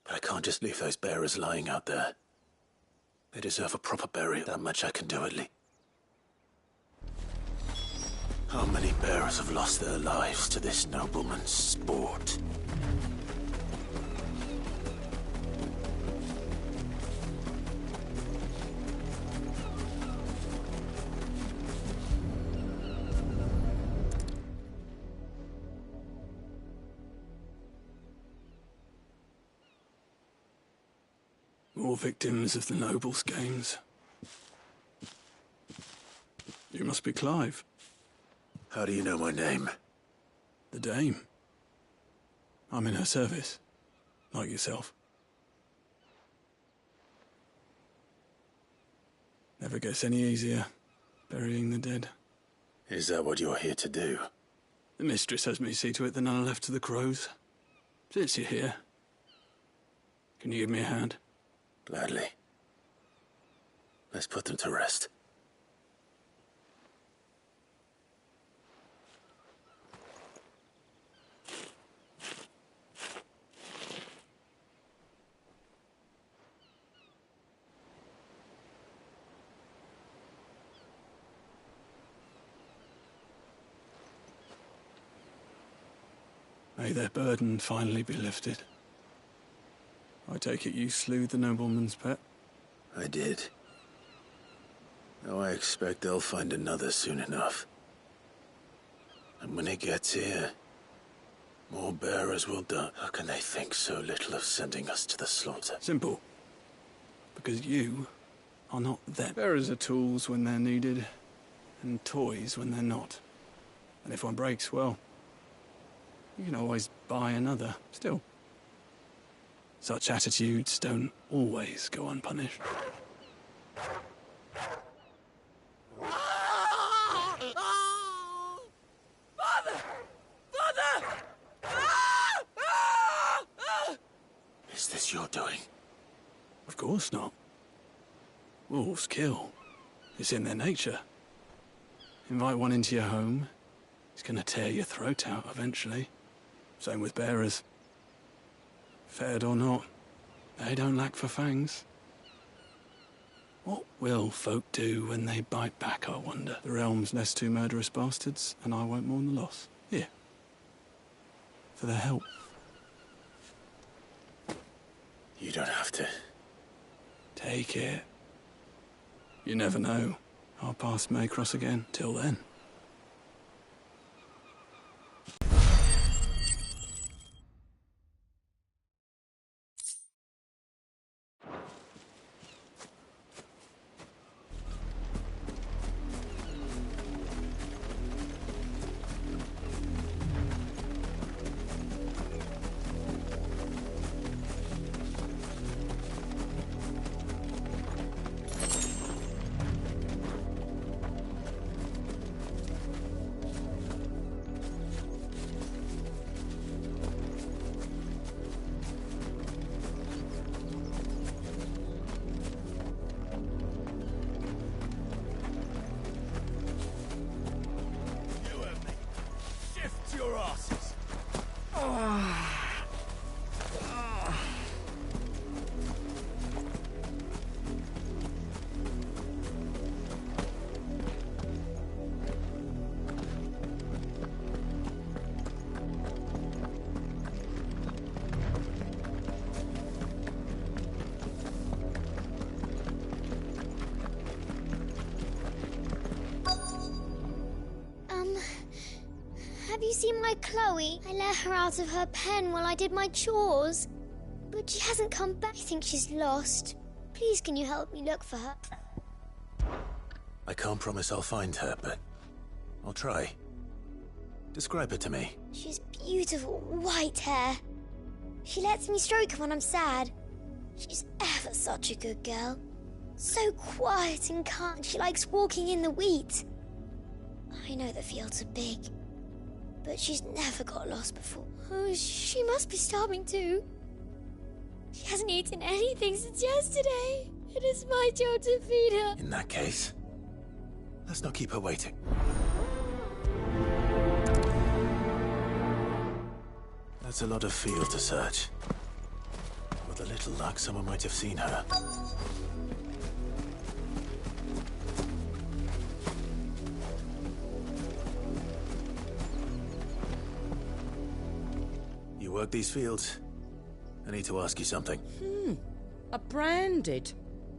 But I can't just leave those bearers lying out there. They deserve a proper burial. That much I can do at least. How many bearers have lost their lives to this nobleman's sport? More victims of the nobles' games. You must be Clive. How do you know my name? The Dame. I'm in her service, like yourself. Never gets any easier, burying the dead. Is that what you're here to do? The mistress has me see to it that none are left to the crows. Since you're here, can you give me a hand? Gladly. Let's put them to rest. May their burden finally be lifted. I take it you slew the nobleman's pet? I did. Now I expect they'll find another soon enough. And when it gets here, more bearers will die. How can they think so little of sending us to the slaughter? Simple. Because you are not them. Bearers are tools when they're needed, and toys when they're not. And if one breaks, well, you can always buy another. Still, such attitudes don't always go unpunished. Is this your doing? Of course not. Wolves kill. It's in their nature. Invite one into your home, he's gonna tear your throat out eventually. Same with bearers. Fed or not, they don't lack for fangs. What will folk do when they bite back, I wonder? The realm's less two murderous bastards, and I won't mourn the loss. Here. For their help. You don't have to. Take it. You never know. Our paths may cross again. Till then. Your asses. Have you seen my Chloe? I let her out of her pen while I did my chores. But she hasn't come back. I think she's lost. Please, can you help me look for her? I can't promise I'll find her, but I'll try. Describe her to me. She's beautiful white hair. She lets me stroke her when I'm sad. She's ever such a good girl. So quiet and calm. She likes walking in the wheat. I know the fields are big, but she's never got lost before. Oh, she must be starving too. She hasn't eaten anything since yesterday. It is my job to feed her. In that case, let's not keep her waiting. That's a lot of field to search. With a little luck, someone might have seen her. You work these fields? I need to ask you something. A branded.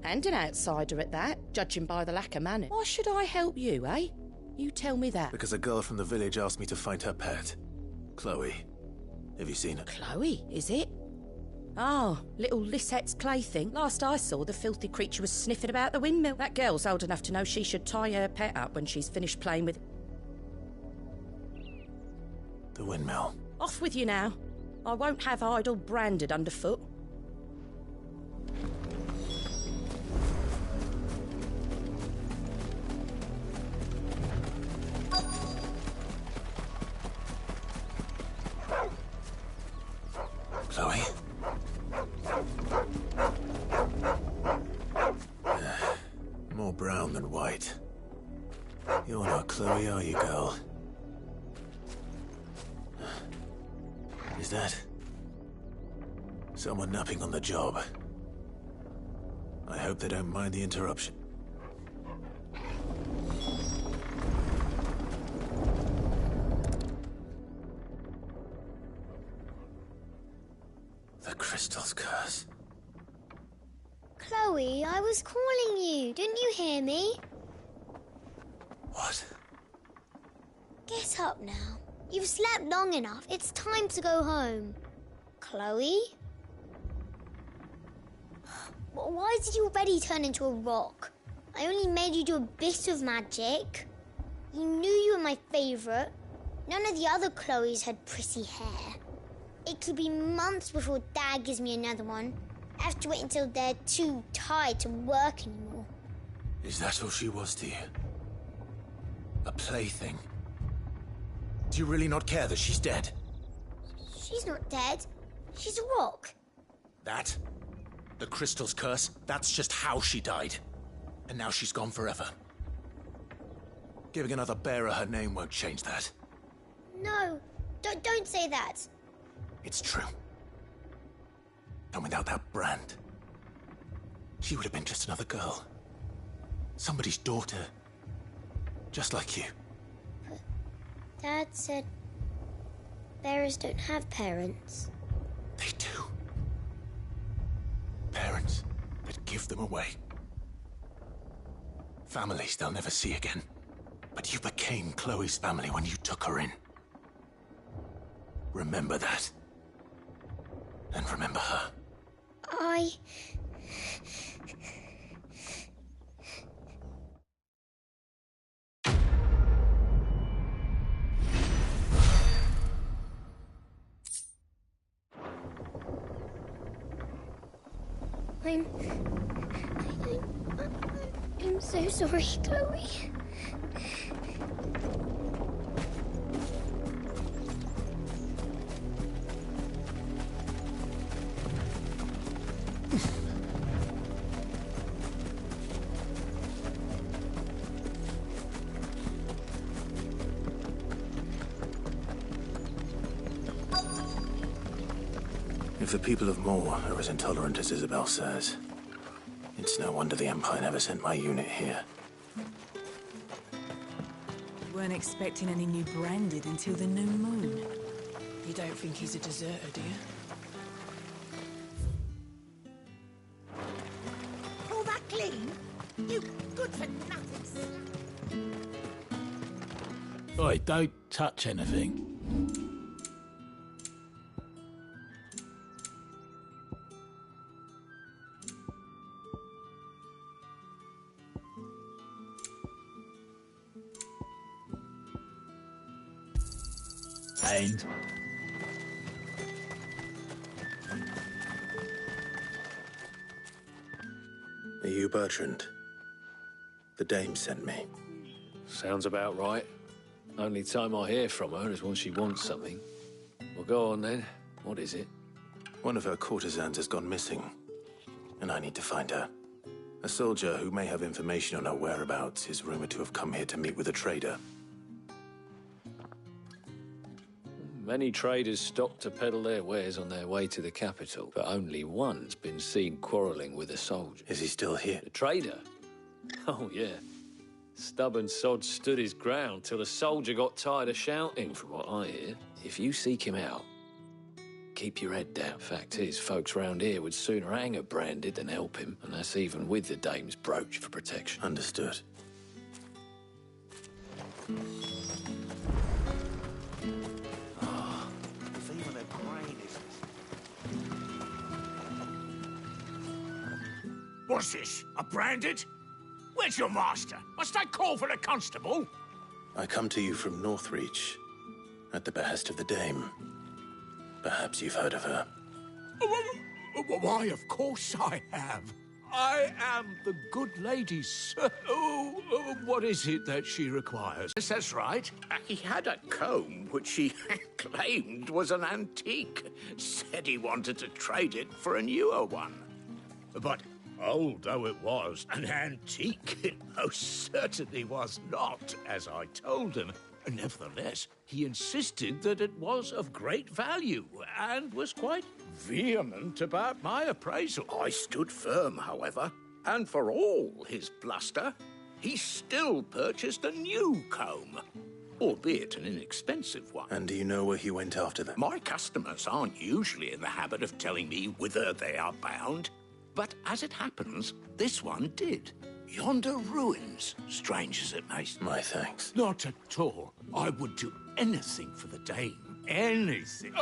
And an outsider at that, judging by the lack of manners. Why should I help you, eh? You tell me that. Because a girl from the village asked me to find her pet. Chloe. Have you seen her? Chloe, is it? Oh, little Lisette's plaything. Last I saw, the filthy creature was sniffing about the windmill. That girl's old enough to know she should tie her pet up when she's finished playing with... The windmill. Off with you now. I won't have idle branded underfoot. Chloe? More brown than white. You're not Chloe, are you, girl? Is that someone napping on the job? I hope they don't mind the interruption. The crystal's curse. Chloe, I was calling you. Didn't you hear me? What? Get Get up now. You've slept long enough. It's time to go home. Chloe? Why did you already turn into a rock? I only made you do a bit of magic. You knew you were my favourite. None of the other Chloes had pretty hair. It could be months before Dad gives me another one. I have to wait until they're too tired to work anymore. Is that all she was to you? A plaything? Do you really not care that she's dead? She's not dead. She's a rock. That? The crystal's curse? That's just how she died. And now she's gone forever. Giving another bearer her name won't change that. No, don't say that. It's true. And without that brand, she would have been just another girl. Somebody's daughter. Just like you. But Dad said bearers don't have parents. They do. Parents that give them away. Families they'll never see again. But you became Chloe's family when you took her in. Remember that. And remember her. I'm so sorry, Chloe. If the people of Moor are as intolerant as Isabel says, it's no wonder the Empire never sent my unit here. Weren't expecting any new branded until the new moon. You don't think he's a deserter, do you? All that clean? You good for nothing. Oi, don't touch anything. And Are you Bertrand? The dame sent me. Sounds about right. Only time I hear from her is when she wants something. Well, go on then. What is it? One of her courtesans has gone missing, and I need to find her. A soldier who may have information on her whereabouts is rumored to have come here to meet with a trader. Many traders stop to peddle their wares on their way to the capital, but only one's been seen quarrelling with a soldier. Is he still here? The trader? Oh, yeah. Stubborn sod stood his ground till the soldier got tired of shouting, from what I hear. If you seek him out, keep your head down. Fact is, folks round here would sooner hang her branded than help him, and that's even with the dame's brooch for protection. Understood. What's this? A branded? Where's your master? Must I call for a constable? I come to you from Northreach, at the behest of the dame. Perhaps you've heard of her. Why, of course I have. I am the good lady's. What is it that she requires? Yes, that's right. He had a comb which he claimed was an antique. Said he wanted to trade it for a newer one. But old though it was, an antique it most certainly was not, as I told him. Nevertheless, he insisted that it was of great value and was quite vehement about my appraisal. I stood firm, however, and for all his bluster, he still purchased a new comb, albeit an inexpensive one. And do you know where he went after that? My customers aren't usually in the habit of telling me whither they are bound, but as it happens, this one did. yonder ruins, strange as it may. My thanks. Not at all. I would do anything for the dame. Anything.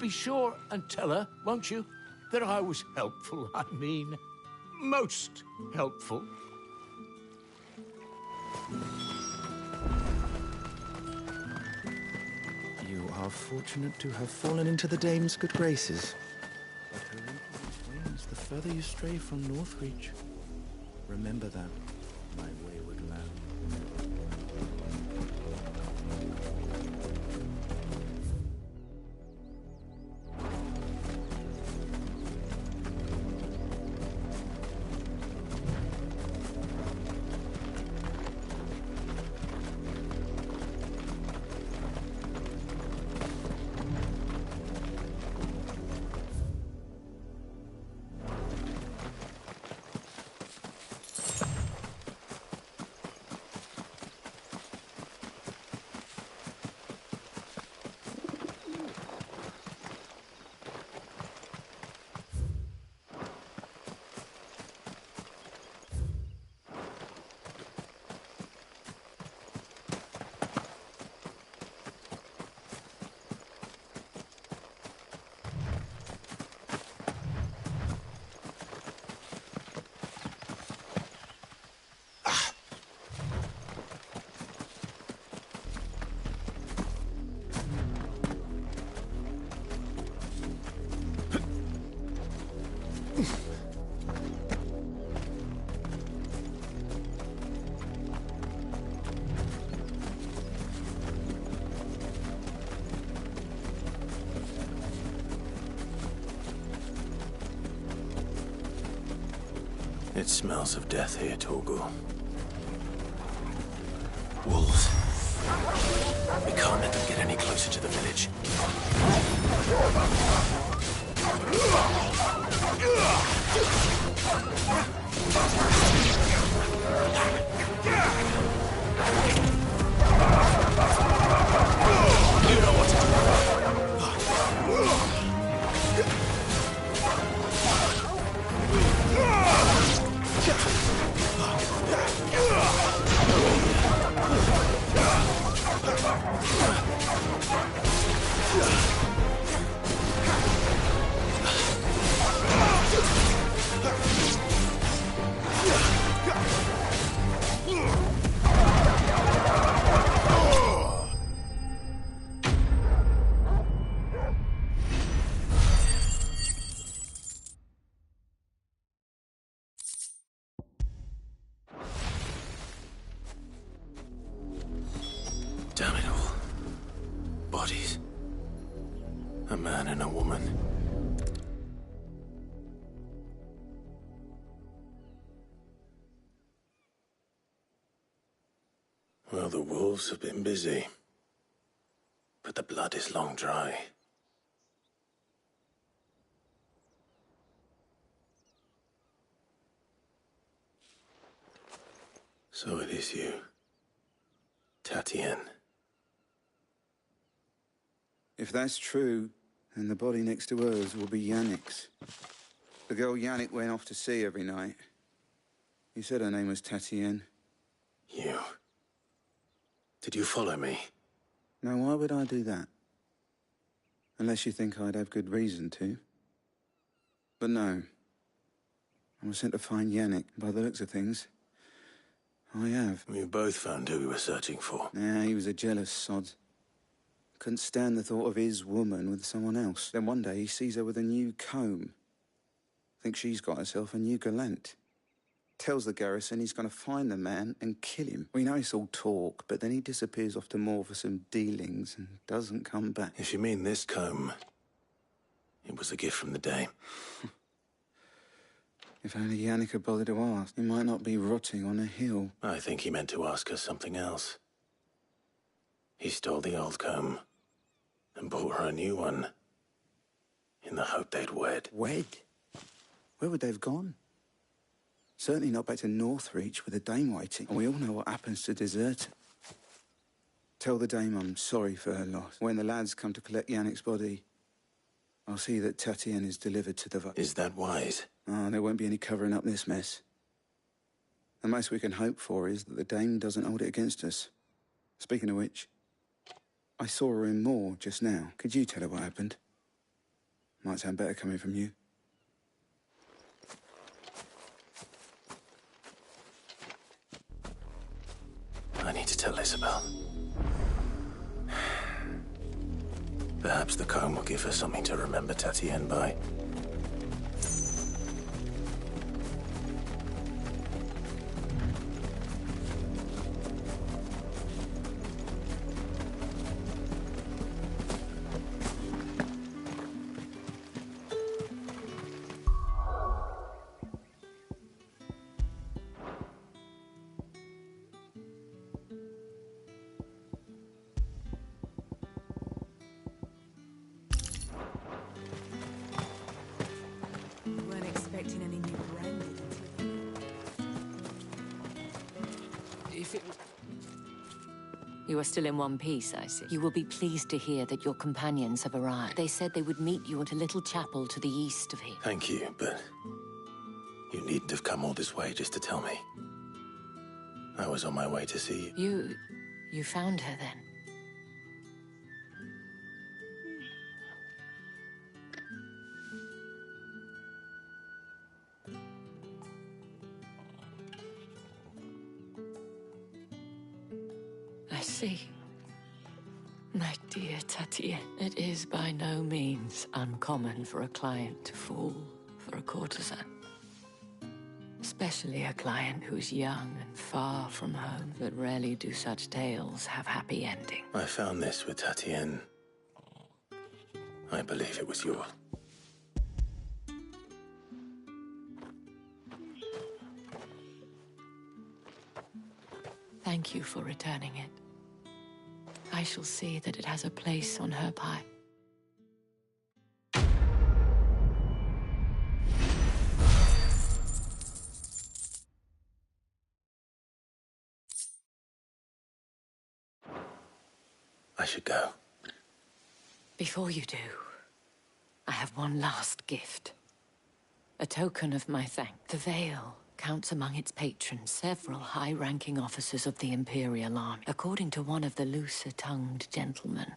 Be sure and tell her, won't you, that I was helpful. I mean, most helpful. You are fortunate to have fallen into the dame's good graces. But her influence wanes the further you stray from Northreach. Remember that, my wayward lad. It smells of death here, Torgal. Wolves. We can't let them get any closer to the village. You know what to do. Damn it all. Bodies. A man and a woman. Well, the wolves have been busy. But the blood is long dry. So it is you, Tatienne. If that's true, then the body next to hers will be Yannick's. The girl Yannick went off to sea every night. He said her name was Tatienne. You? Did you follow me? Now, why would I do that? Unless you think I'd have good reason to. But no. I was sent to find Yannick. By the looks of things, I have. We both found who we were searching for. Nah, he was a jealous sod. Couldn't stand the thought of his woman with someone else. Then one day he sees her with a new comb. Thinks she's got herself a new gallant. Tells the garrison he's going to find the man and kill him. We know it's all talk, but then he disappears off to Moor for some dealings and doesn't come back. If you mean this comb, it was a gift from the dame. If only Yannick had bothered to ask, he might not be rotting on a hill. I think he meant to ask her something else. He stole the old comb and bought her a new one in the hope they'd wed. Wed? Where would they have gone? Certainly not back to Northreach with the dame waiting. And we all know what happens to deserters. Tell the dame I'm sorry for her loss. When the lads come to collect Yannick's body, I'll see that Tatienne is delivered to the... Is that wise? Oh, there won't be any covering up this mess. The most we can hope for is that the Dame doesn't hold it against us. Speaking of which, I saw her in Moor just now. Could you tell her what happened? Might sound better coming from you. I need to tell Isabel. Perhaps the comb will give her something to remember Tatienne by. You are still in one piece, I see. You will be pleased to hear that your companions have arrived. They said they would meet you at a little chapel to the east of here. Thank you, but you needn't have come all this way just to tell me. I was on my way to see you. You found her then? I see. My dear Tatienne, it is by no means uncommon for a client to fall for a courtesan. Especially a client who's young and far from home. But rarely do such tales have happy endings. I found this with Tatienne. I believe it was yours. Thank you for returning it. I shall see that it has a place on her pile. I should go. Before you do, I have one last gift. A token of my thanks. The Veil counts among its patrons several high-ranking officers of the Imperial Army. According to one of the looser-tongued gentlemen,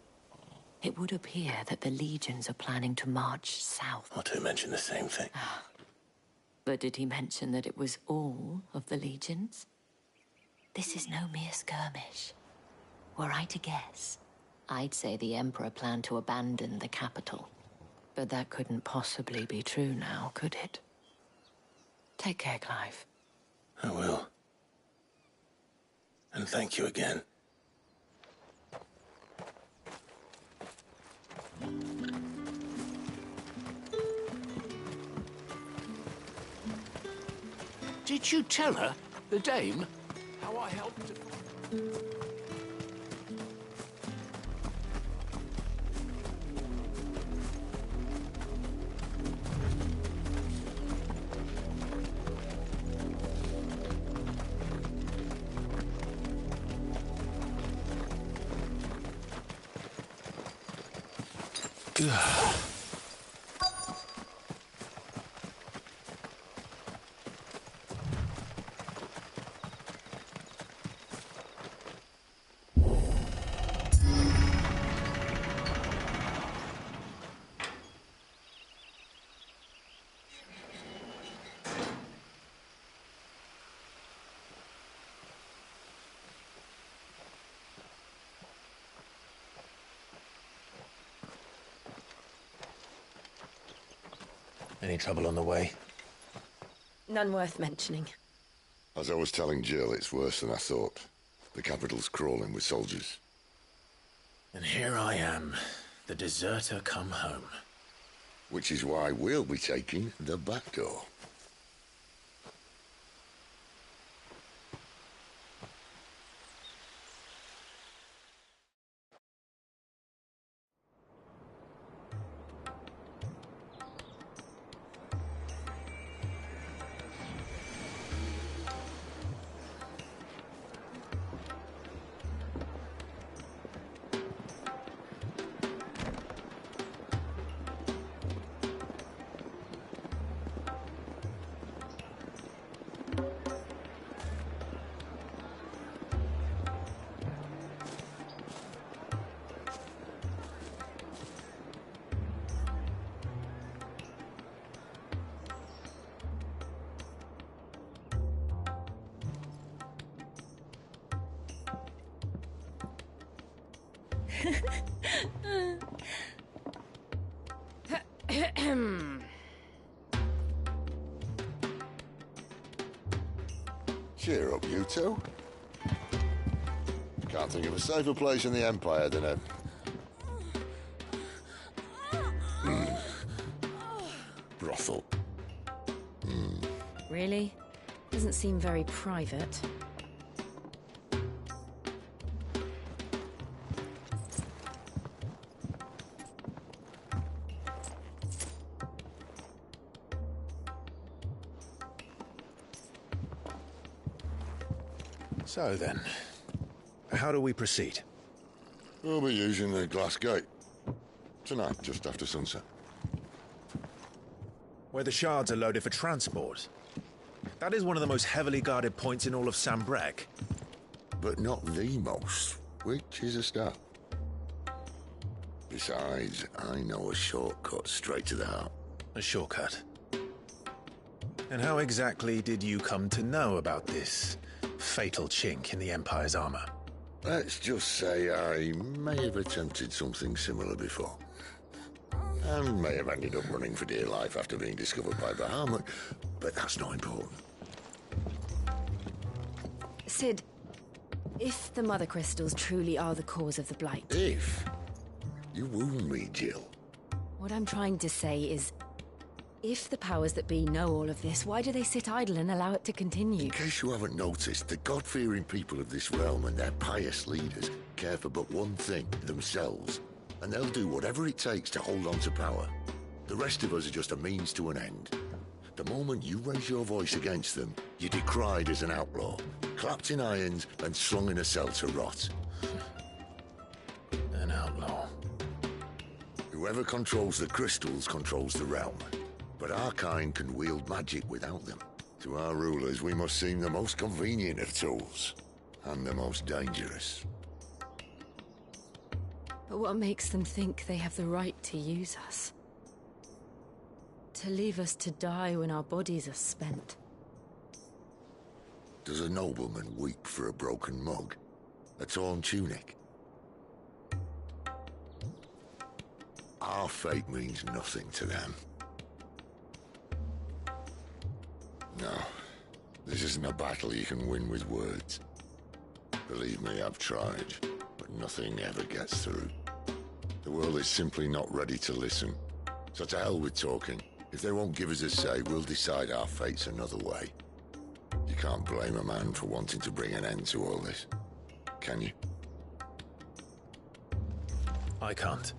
it would appear that the legions are planning to march south. Or to mention the same thing. But did he mention that it was all of the legions? This is no mere skirmish. Were I to guess, I'd say the Emperor planned to abandon the capital. But that couldn't possibly be true now, could it? Take care, Clive. I will. And thank you again. Did you tell her, the Dame, how I helped her? Any trouble on the way? None worth mentioning. As I was telling Jill, it's worse than I thought. The capital's crawling with soldiers. And here I am, the deserter come home. Which is why we'll be taking the back door. Cheer up, you two. Can't think of a safer place in the Empire than a... brothel. Really? Doesn't seem very private. So then, how do we proceed? We'll be using the glass gate. Tonight, just after sunset. Where the shards are loaded for transport. That is one of the most heavily guarded points in all of Sambrec. But not the most, which is a start. Besides, I know a shortcut straight to the heart. A shortcut? And how exactly did you come to know about this fatal chink in the Empire's armor? Let's just say I may have attempted something similar before. And may have ended up running for dear life after being discovered by Bahamut, but that's not important. Sid, if the Mother Crystals truly are the cause of the Blight... If? You wound me, Jill. What I'm trying to say is, if the powers that be know all of this, why do they sit idle and allow it to continue? In case you haven't noticed, the God-fearing people of this realm and their pious leaders care for but one thing, themselves. And they'll do whatever it takes to hold on to power. The rest of us are just a means to an end. The moment you raise your voice against them, you're decried as an outlaw, clapped in irons and slung in a cell to rot. An outlaw. Whoever controls the crystals controls the realm. But our kind can wield magic without them. To our rulers, we must seem the most convenient of tools, and the most dangerous. But what makes them think they have the right to use us? To leave us to die when our bodies are spent? Does a nobleman weep for a broken mug? A torn tunic? Our fate means nothing to them. No, this isn't a battle you can win with words. Believe me, I've tried, but nothing ever gets through. The world is simply not ready to listen. So to hell with talking. If they won't give us a say, we'll decide our fates another way. You can't blame a man for wanting to bring an end to all this, can you? I can't.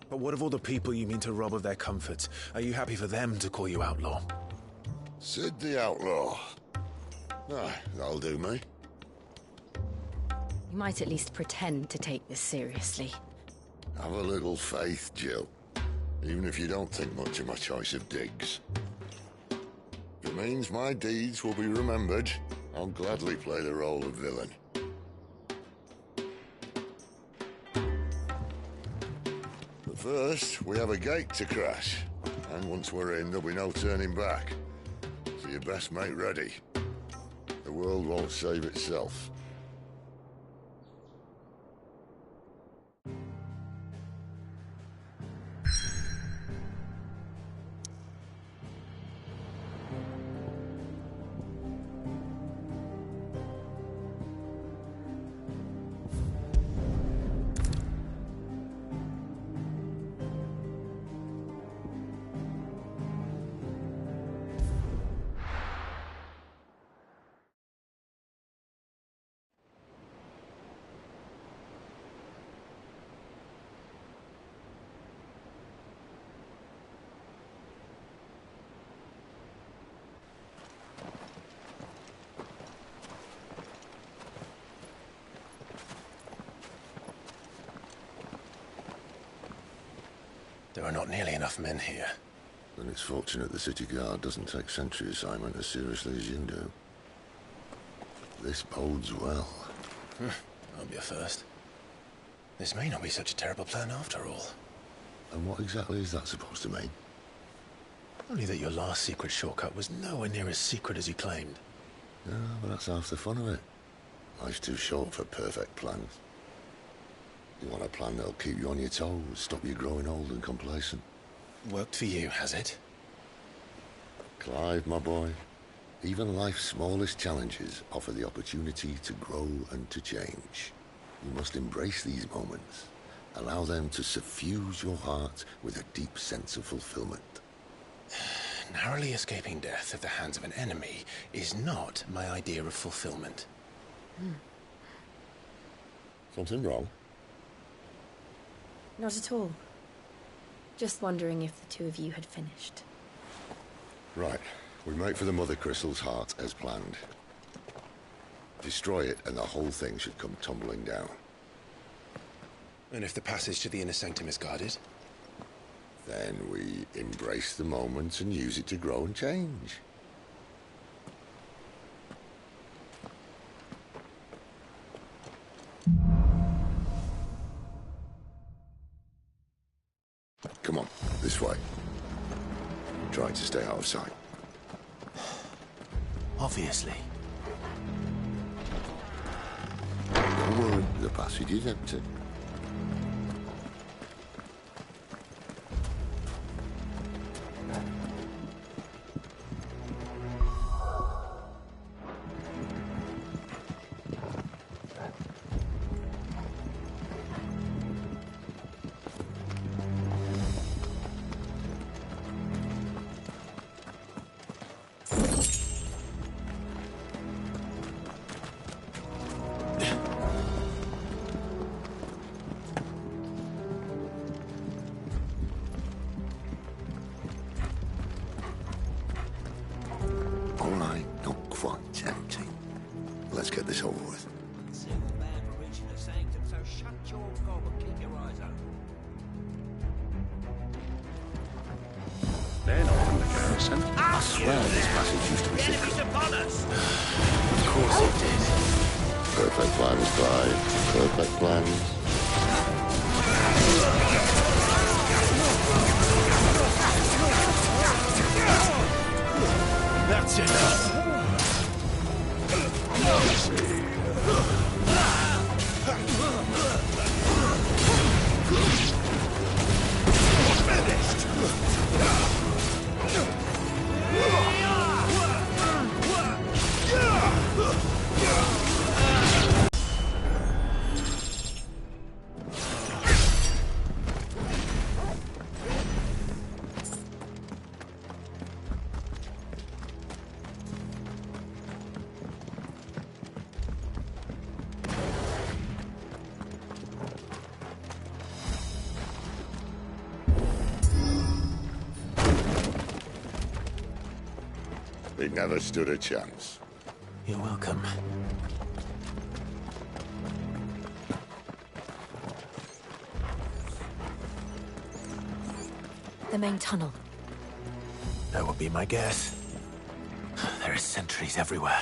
But what of all the people you mean to rob of their comforts? Are you happy for them to call you outlaw? Sid the Outlaw. Ah, that'll do me. You might at least pretend to take this seriously. Have a little faith, Jill. Even if you don't think much of my choice of digs. If it means my deeds will be remembered, I'll gladly play the role of villain. But first, we have a gate to crash. And once we're in, there'll be no turning back. So you best make ready. The world won't save itself. There are not nearly enough men here. Then it's fortunate the city guard doesn't take sentry assignment as seriously as you do. This bodes well. That'll be a first. This may not be such a terrible plan after all. And what exactly is that supposed to mean? Only that your last secret shortcut was nowhere near as secret as you claimed. Yeah, but that's half the fun of it. Life's too short for perfect plans. You want a plan that'll keep you on your toes, stop you growing old and complacent. Worked for you, has it? Clive, my boy, even life's smallest challenges offer the opportunity to grow and to change. You must embrace these moments. Allow them to suffuse your heart with a deep sense of fulfillment. Narrowly escaping death at the hands of an enemy is not my idea of fulfillment. Something wrong? Not at all. Just wondering if the two of you had finished. Right. We make for the Mother Crystal's heart as planned. Destroy it and the whole thing should come tumbling down. And if the passage to the inner sanctum is guarded? Then we embrace the moment and use it to grow and change. Come on, this way. Try to stay out of sight. Obviously. Don't worry, the passage is empty. All right, not quite empty. Let's get this over with. Single man for reaching the sanctum, so shut your gob and keep your eyes open. They're not from the garrison. I swear this passage used to be secret. Enemies upon us! Of course it did. Perfect plans, Clive. Perfect plans. That's enough. They never stood a chance. You're welcome. The main tunnel. That would be my guess. There are sentries everywhere.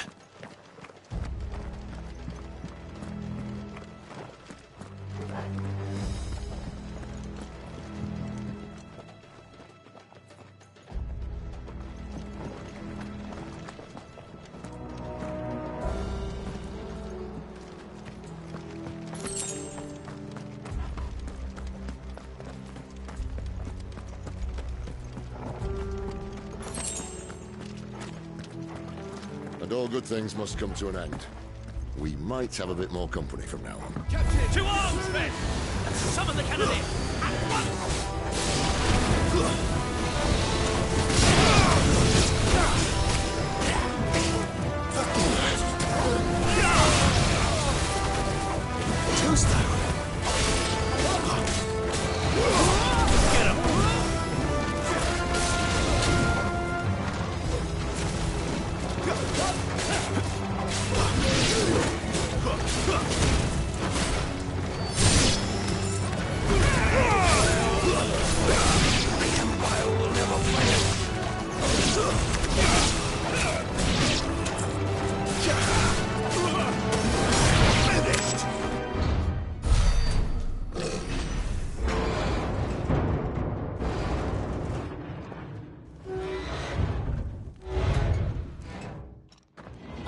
And all good things must come to an end. We might have a bit more company from now on. Captain! To arms, men! And summon the cannoneer! At once!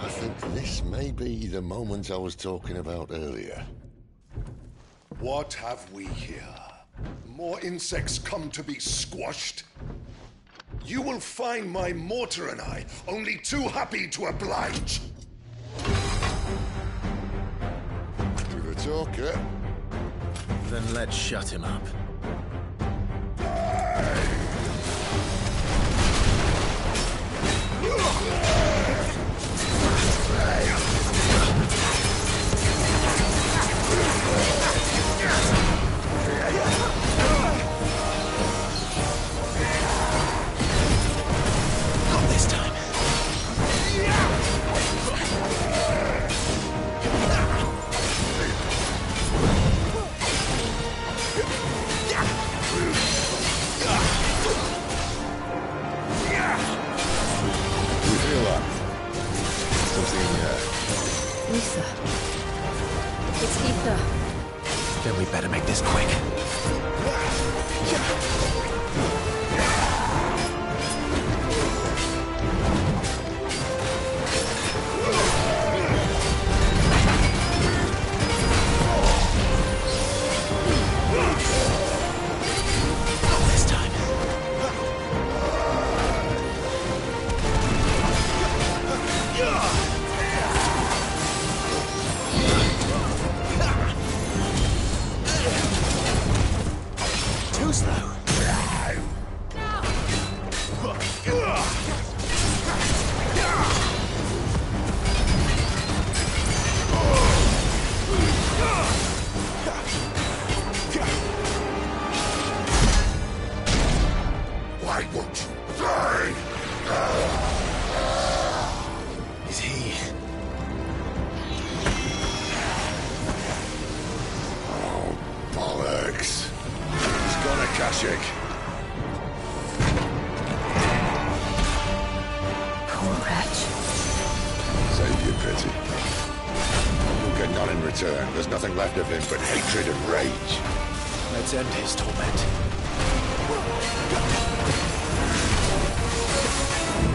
I think this may be the moment I was talking about earlier. What have we here? More insects come to be squashed? You will find my mortar and I only too happy to oblige. Do the talk, eh? Then let's shut him up. Not this time. Do you feel that? Something in the air. Ether. It's ether. Then we better make this quick. Not this time. Too slow. Why won't you die? Is he? Oh, bollocks. He's gone, Akashic. Poor wretch. Save your pity. You'll get none in return. There's nothing left of him but hatred and rage. Let's end his torment.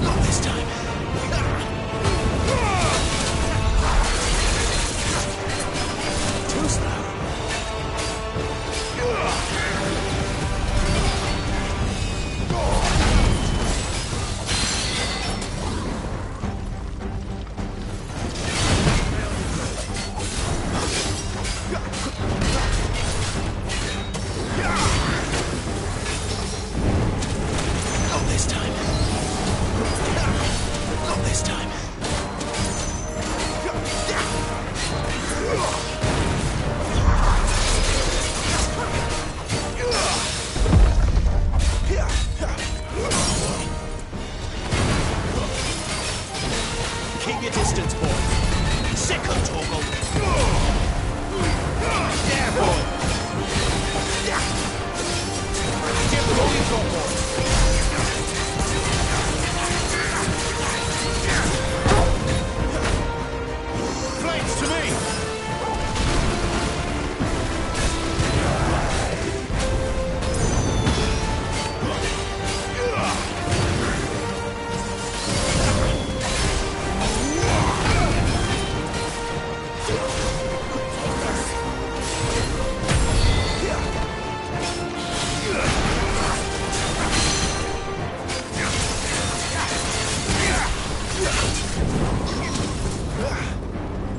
Not this time. Too slow. Not this time. Not this time. Keep your distance, boy. Sick of Torgal. Yeah, boy. Get rolling, boy. Flames to me.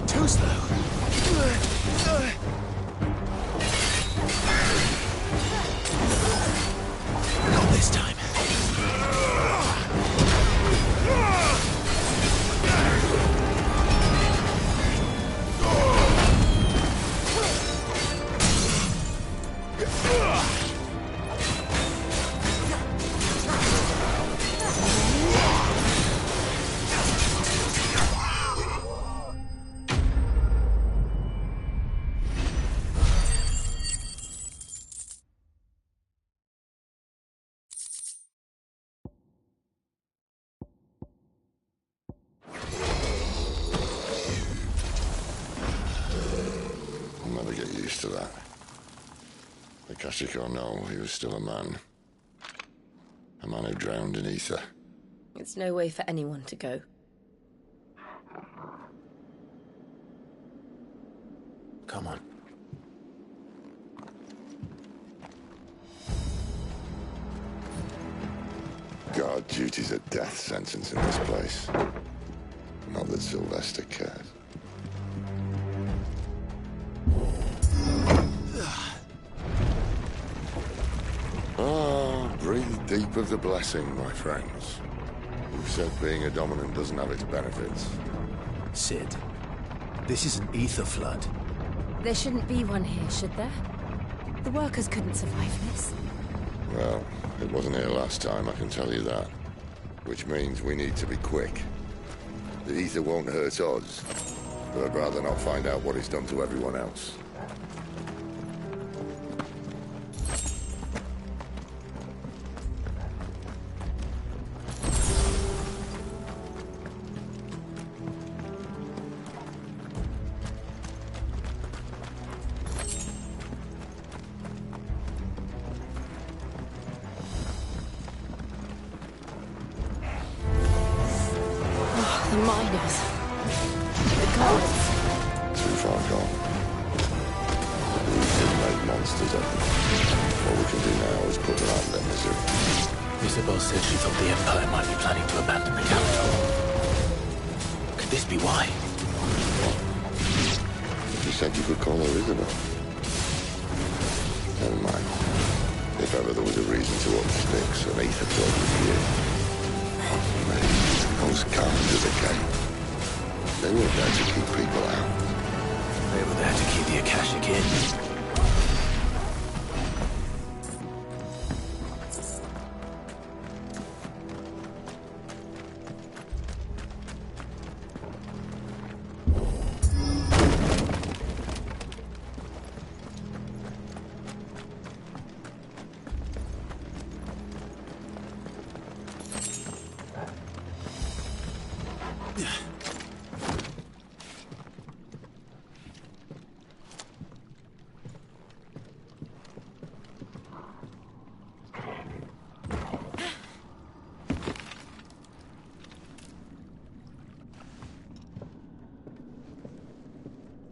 Too slow. Not this time. I'll never get used to that. Akashic or no, he was still a man. A man who drowned in ether. It's no way for anyone to go. Come on. duty's a death sentence in this place. Not that Sylvester cares. Breathe deep of the blessing, my friends. You've said being a dominant doesn't have its benefits. Sid, this is an ether flood. There shouldn't be one here, should there? The workers couldn't survive this. Well, it wasn't here last time, I can tell you that. Which means we need to be quick. The ether won't hurt us, but I'd rather not find out what it's done to everyone else. The miners. The guards. Too far gone. We can make monsters of them. All we can do now is put them out of their misery. Isabel said she thought the Empire might be planning to abandon the capital. Could this be why? You said you could call her Isabel. Never mind. If ever there was a reason to up sticks, an ether flood was you. Oh, mate. Those carpenters again. They weren't there to keep people out. They were there to keep the Akashic in.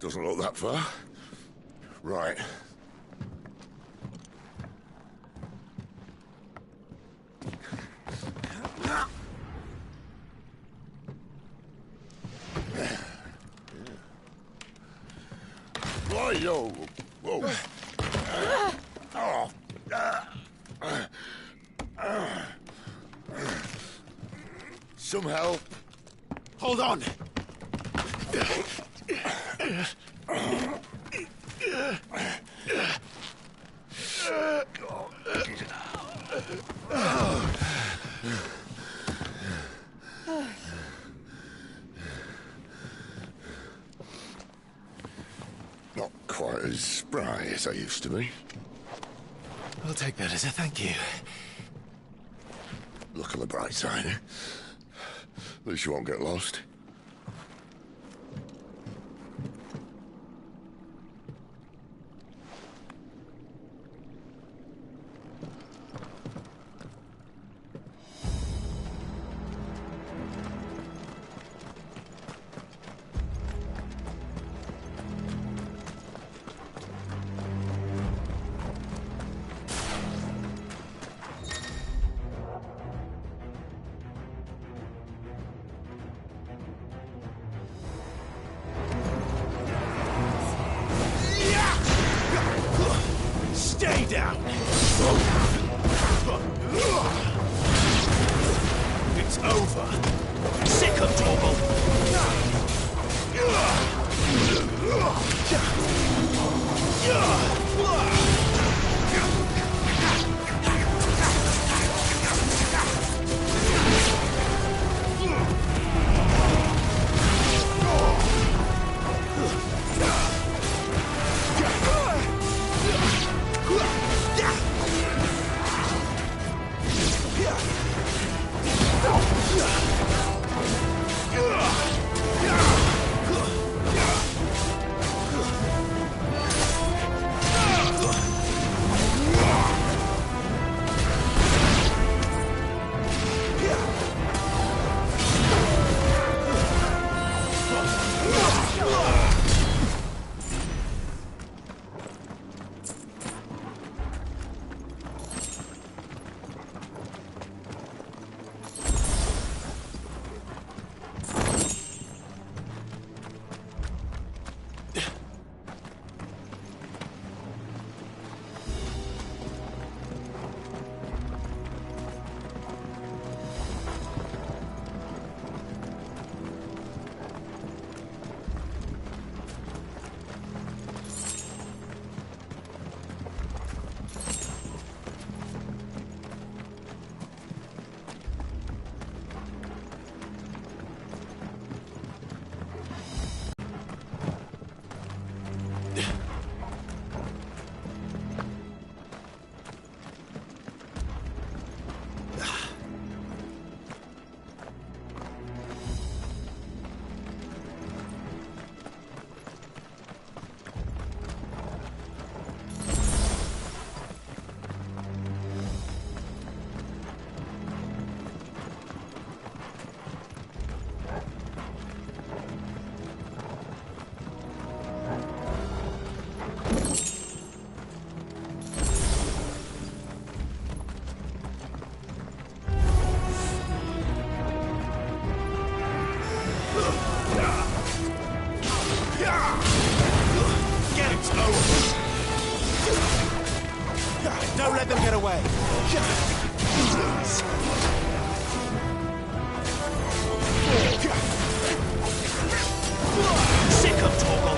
Doesn't look that far. Right. Whoa. Whoa. Some help. Hold on. Not quite as spry as I used to be. I'll take that as a thank you. Look on the bright side, eh? At least you won't get lost. Stay down! It's over. Sick of Don't let them get away. Sick of Torgal.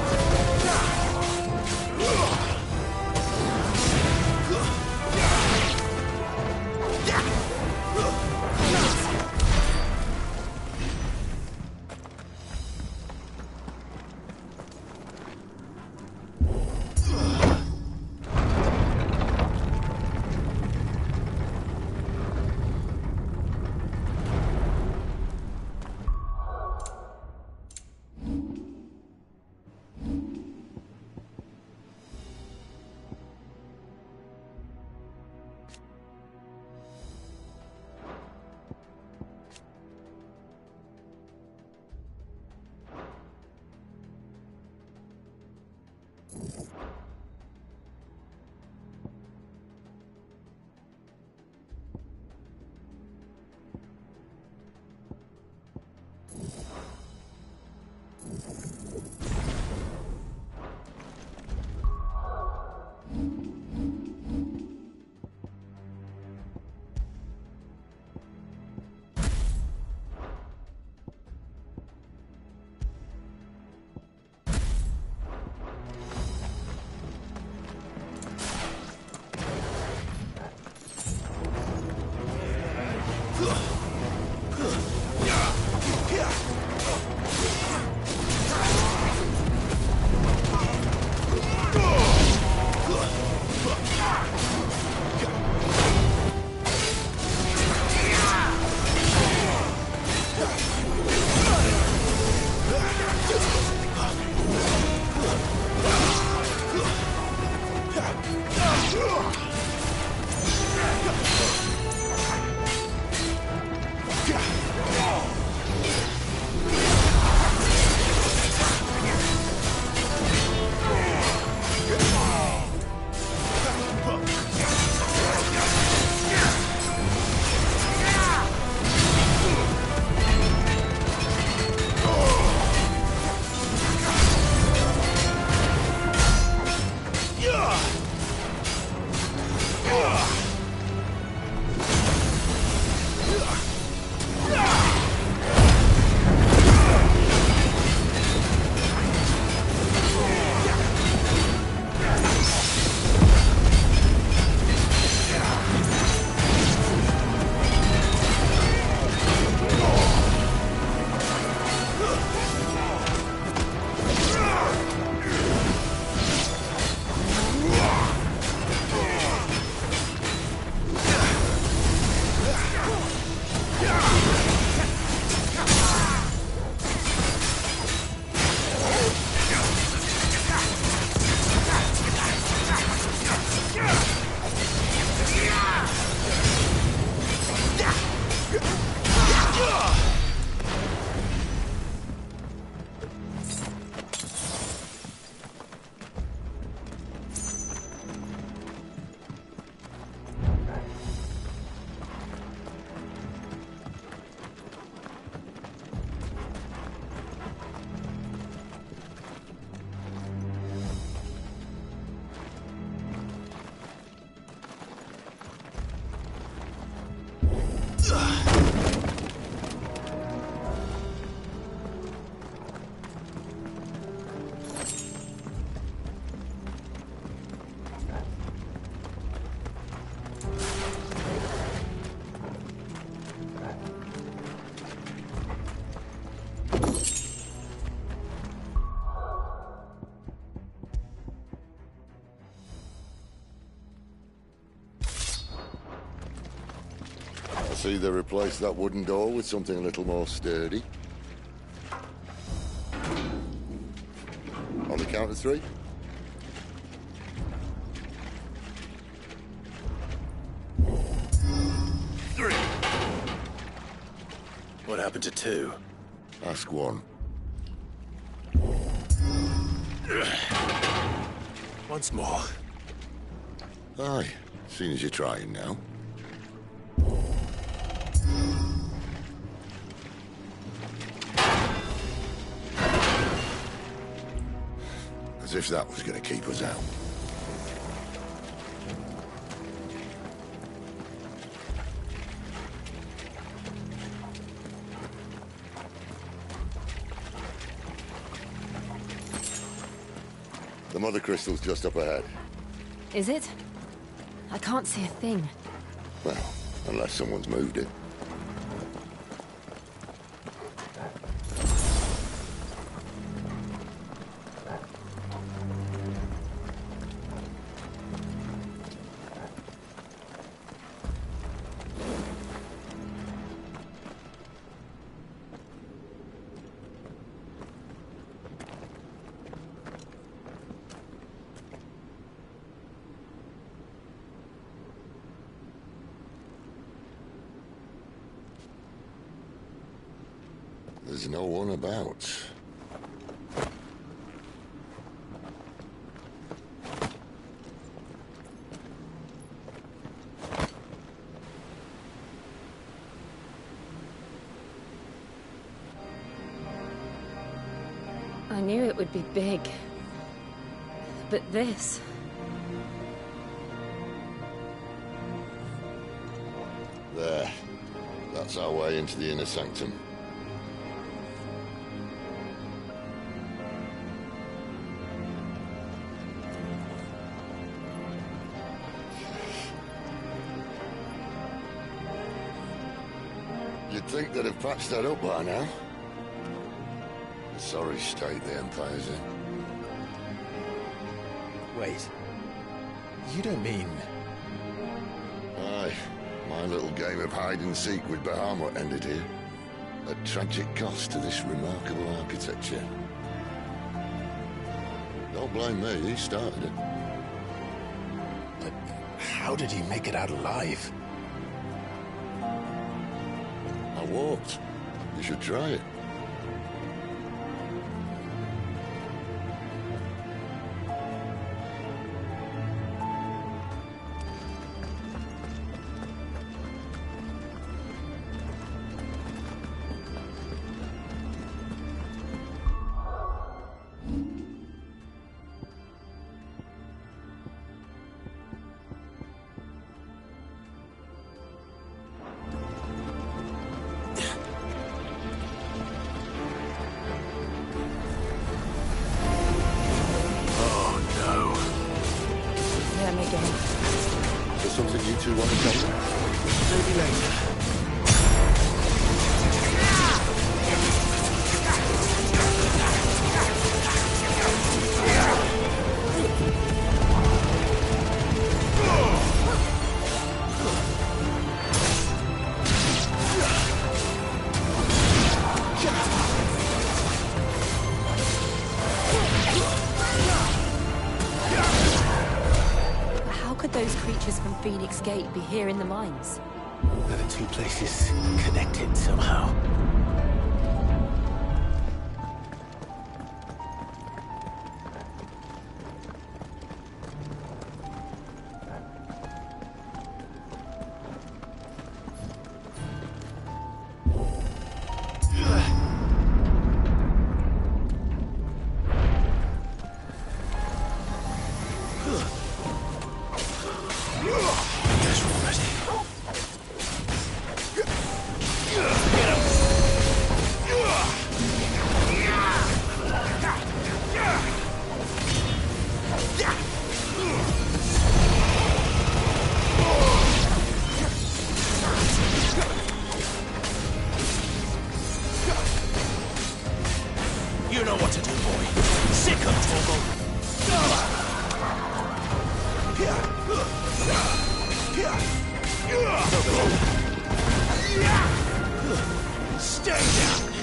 See, they replaced that wooden door with something a little more sturdy. On the count of three. Three. What happened to two? Ask one. Once more. Aye, seeing as you're trying now. As if that was going to keep us out. The mother crystal's just up ahead. Is it? I can't see a thing. Well, unless someone's moved it. There's no one about. I knew it would be big. But this... There. That's our way into the inner sanctum. You'd think they'd have patched that up by now. A sorry state the Empire's in. Wait. You don't mean... Aye. My little game of hide-and-seek with Bahamut ended here. At tragic cost to this remarkable architecture. Don't blame me, he started it. But how did he make it out alive? I walked. You should try it. Is there something you two want to tell me? Maybe later. Those creatures from Phoenix Gate be here in the mines? Are the two places connected somehow? You know what to do, boy. Sick of Stay down.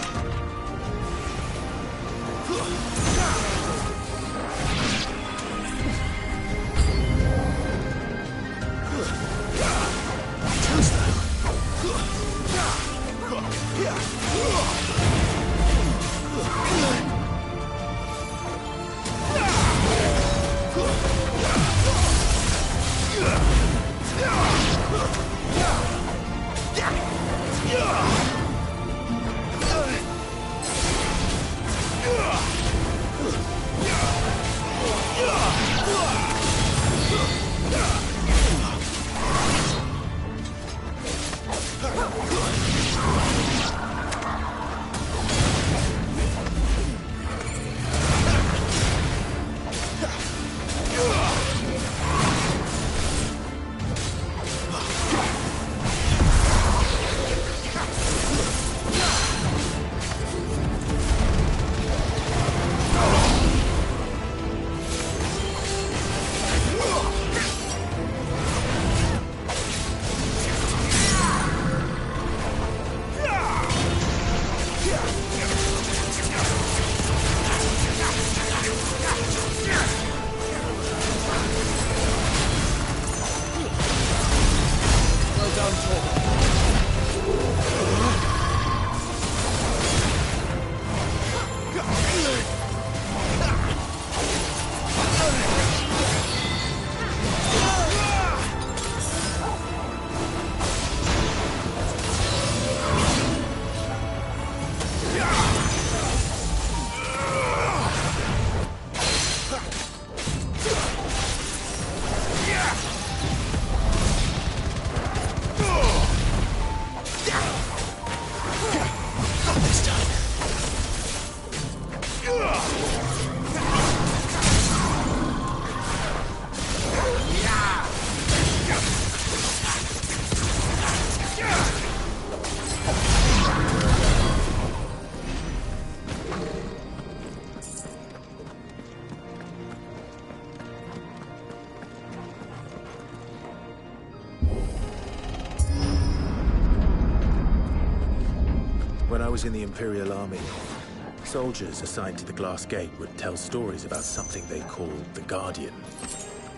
was in the Imperial Army, soldiers assigned to the Glass Gate would tell stories about something they called the Guardian.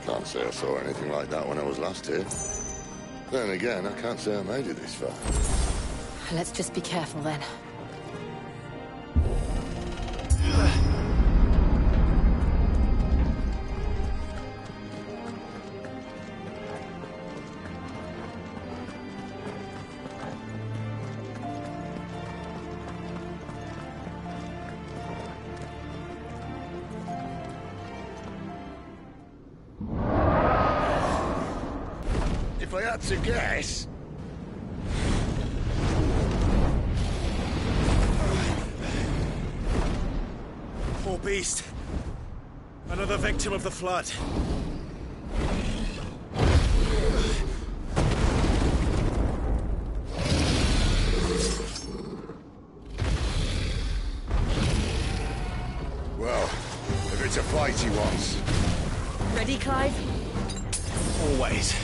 Can't say I saw anything like that when I was last here. Then again, I can't say I made it this far. Let's just be careful then. If I had to guess... Poor beast. Another victim of the flood. Well, if it's a fight he wants. Ready, Clive? Always.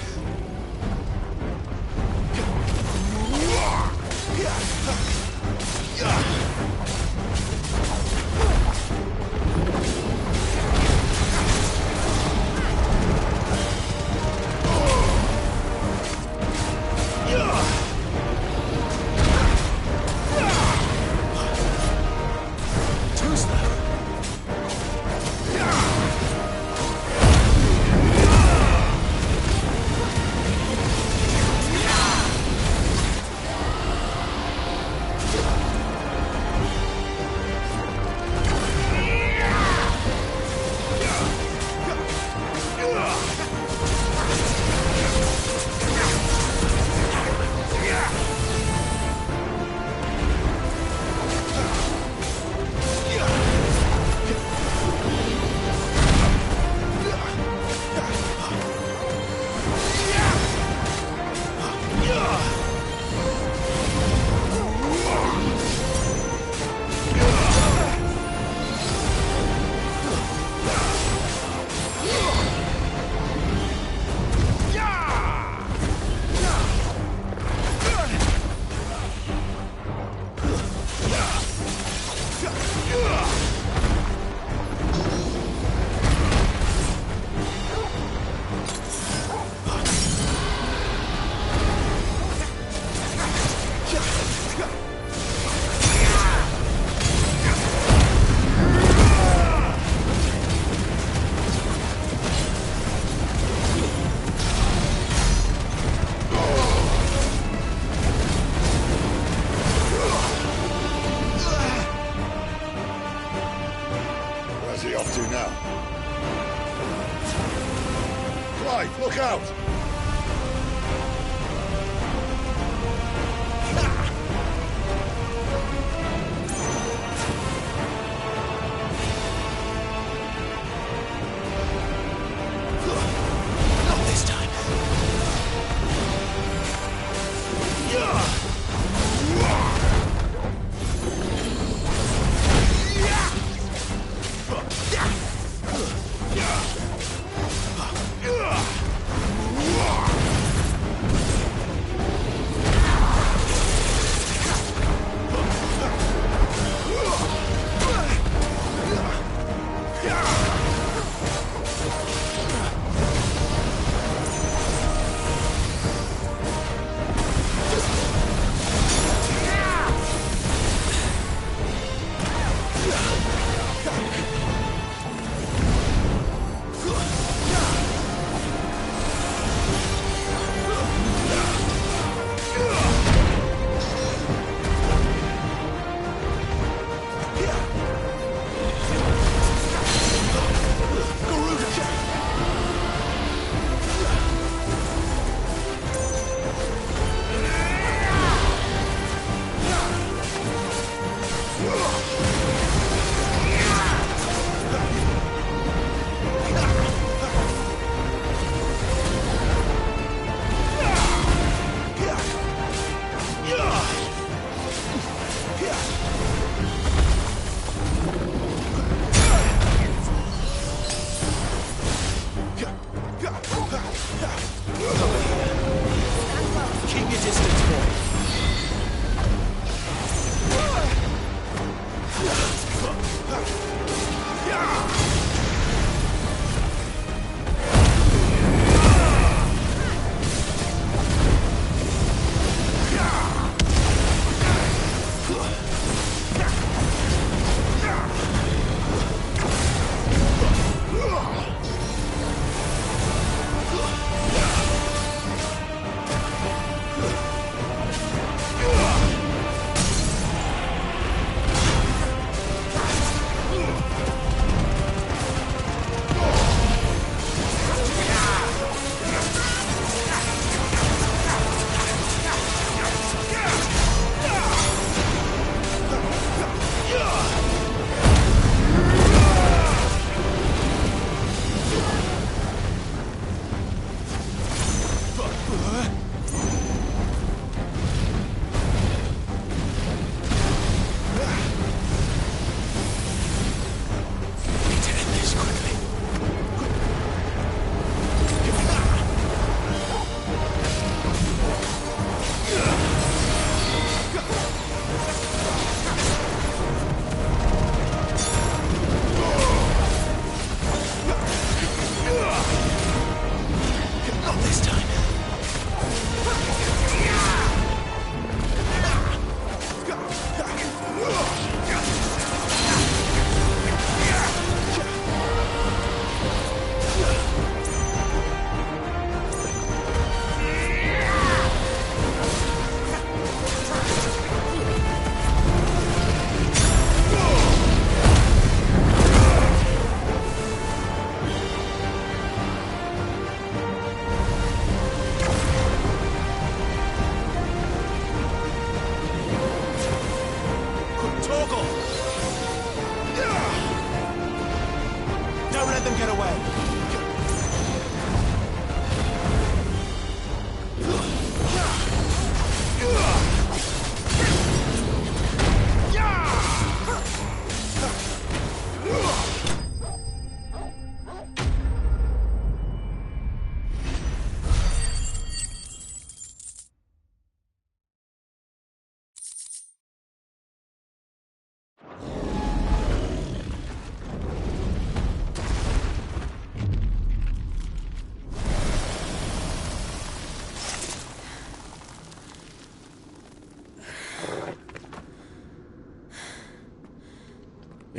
Where's he off to now? Clive, look out! Not this time. Keep your distance, boy.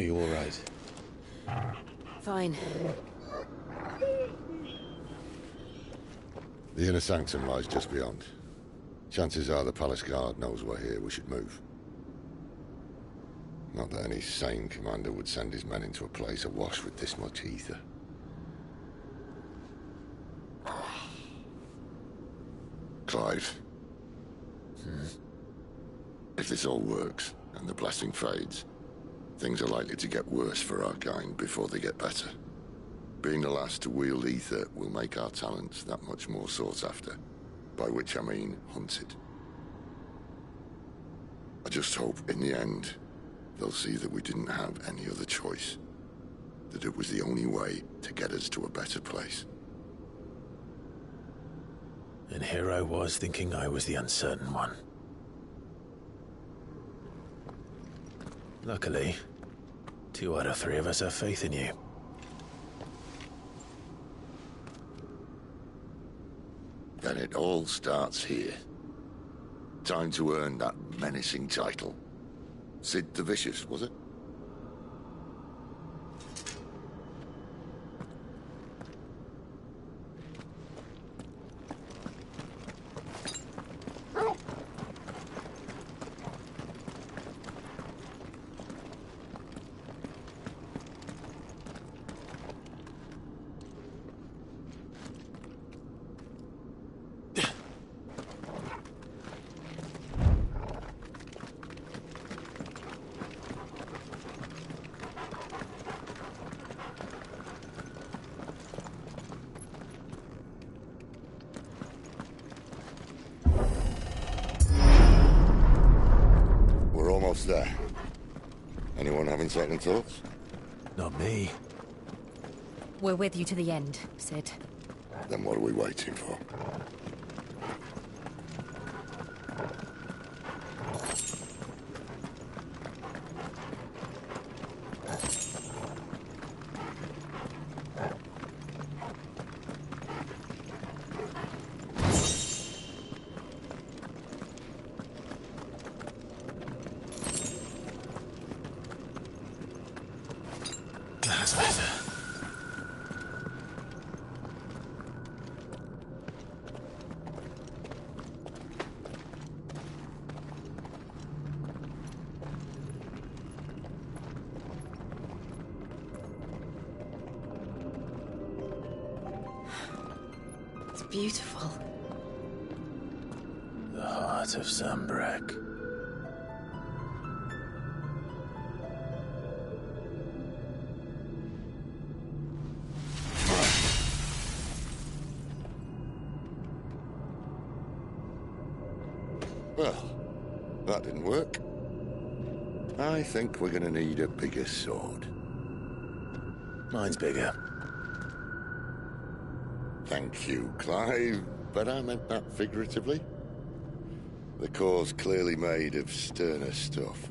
Are you all right? Fine. The inner sanctum lies just beyond. Chances are the palace guard knows we're here. We should move. Not that any sane commander would send his men into a place awash with this much ether. Clive. If this all works, and the blessing fades, things are likely to get worse for our kind before they get better. Being the last to wield ether will make our talents that much more sought after. By which I mean hunted. I just hope, in the end, they'll see that we didn't have any other choice. That it was the only way to get us to a better place. And here I was thinking I was the uncertain one. Luckily, 2 out of 3 of us have faith in you. Then it all starts here. Time to earn that menacing title. Sid the Vicious, was it? Almost there. Anyone having second thoughts? Not me. We're with you to the end, Sid. Then what are we waiting for? That's better. It's beautiful. The heart of Zambrak. Well, that didn't work. I think we're gonna need a bigger sword. Mine's bigger. Thank you, Clive, but I meant that figuratively. The core's clearly made of sterner stuff.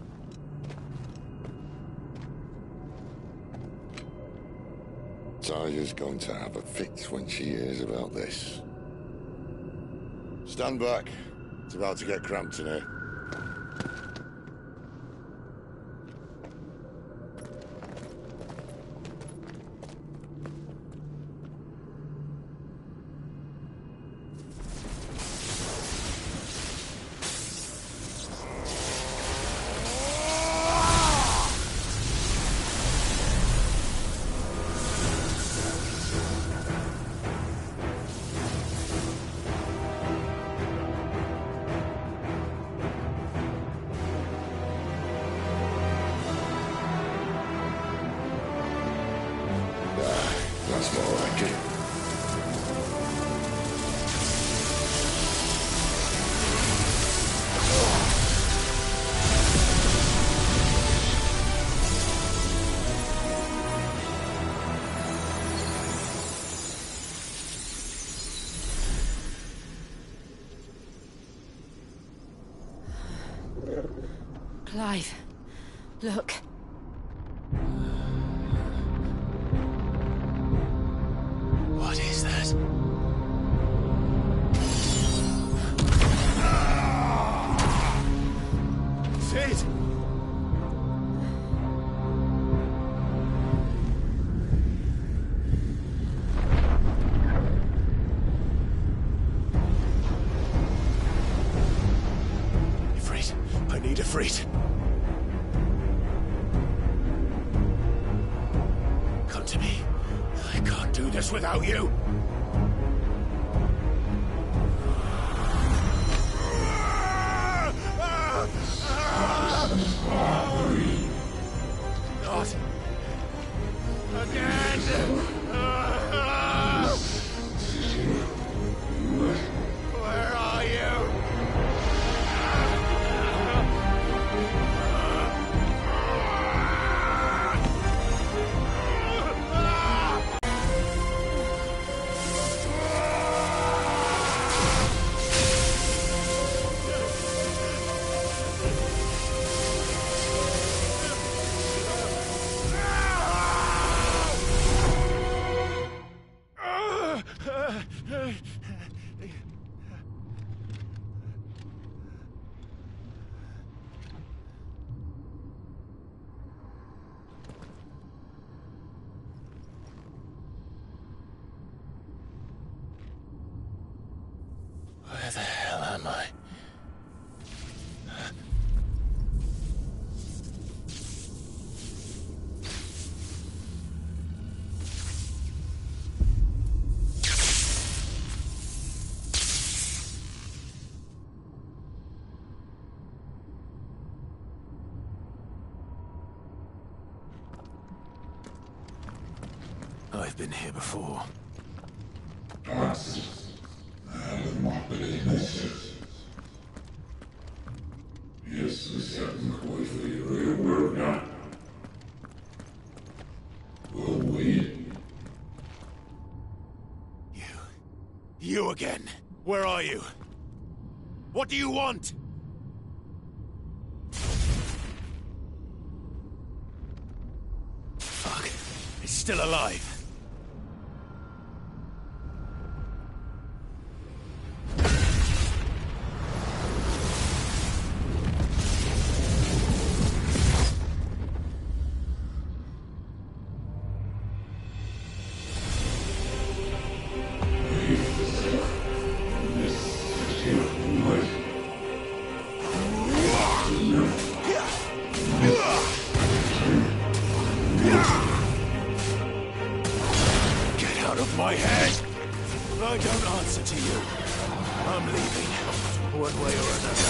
Taya's going to have a fit when she hears about this. Stand back. It's about to get cramped in here. That's more like it. Clive, look. What is that? Sid! Idefrit. Come to me. I can't do this without you. Not again. Where are you? Where the hell am I? I've been here before. You again. Where are you? What do you want? Fuck. It's still alive. My head! I don't answer to you. I'm leaving, one way or another.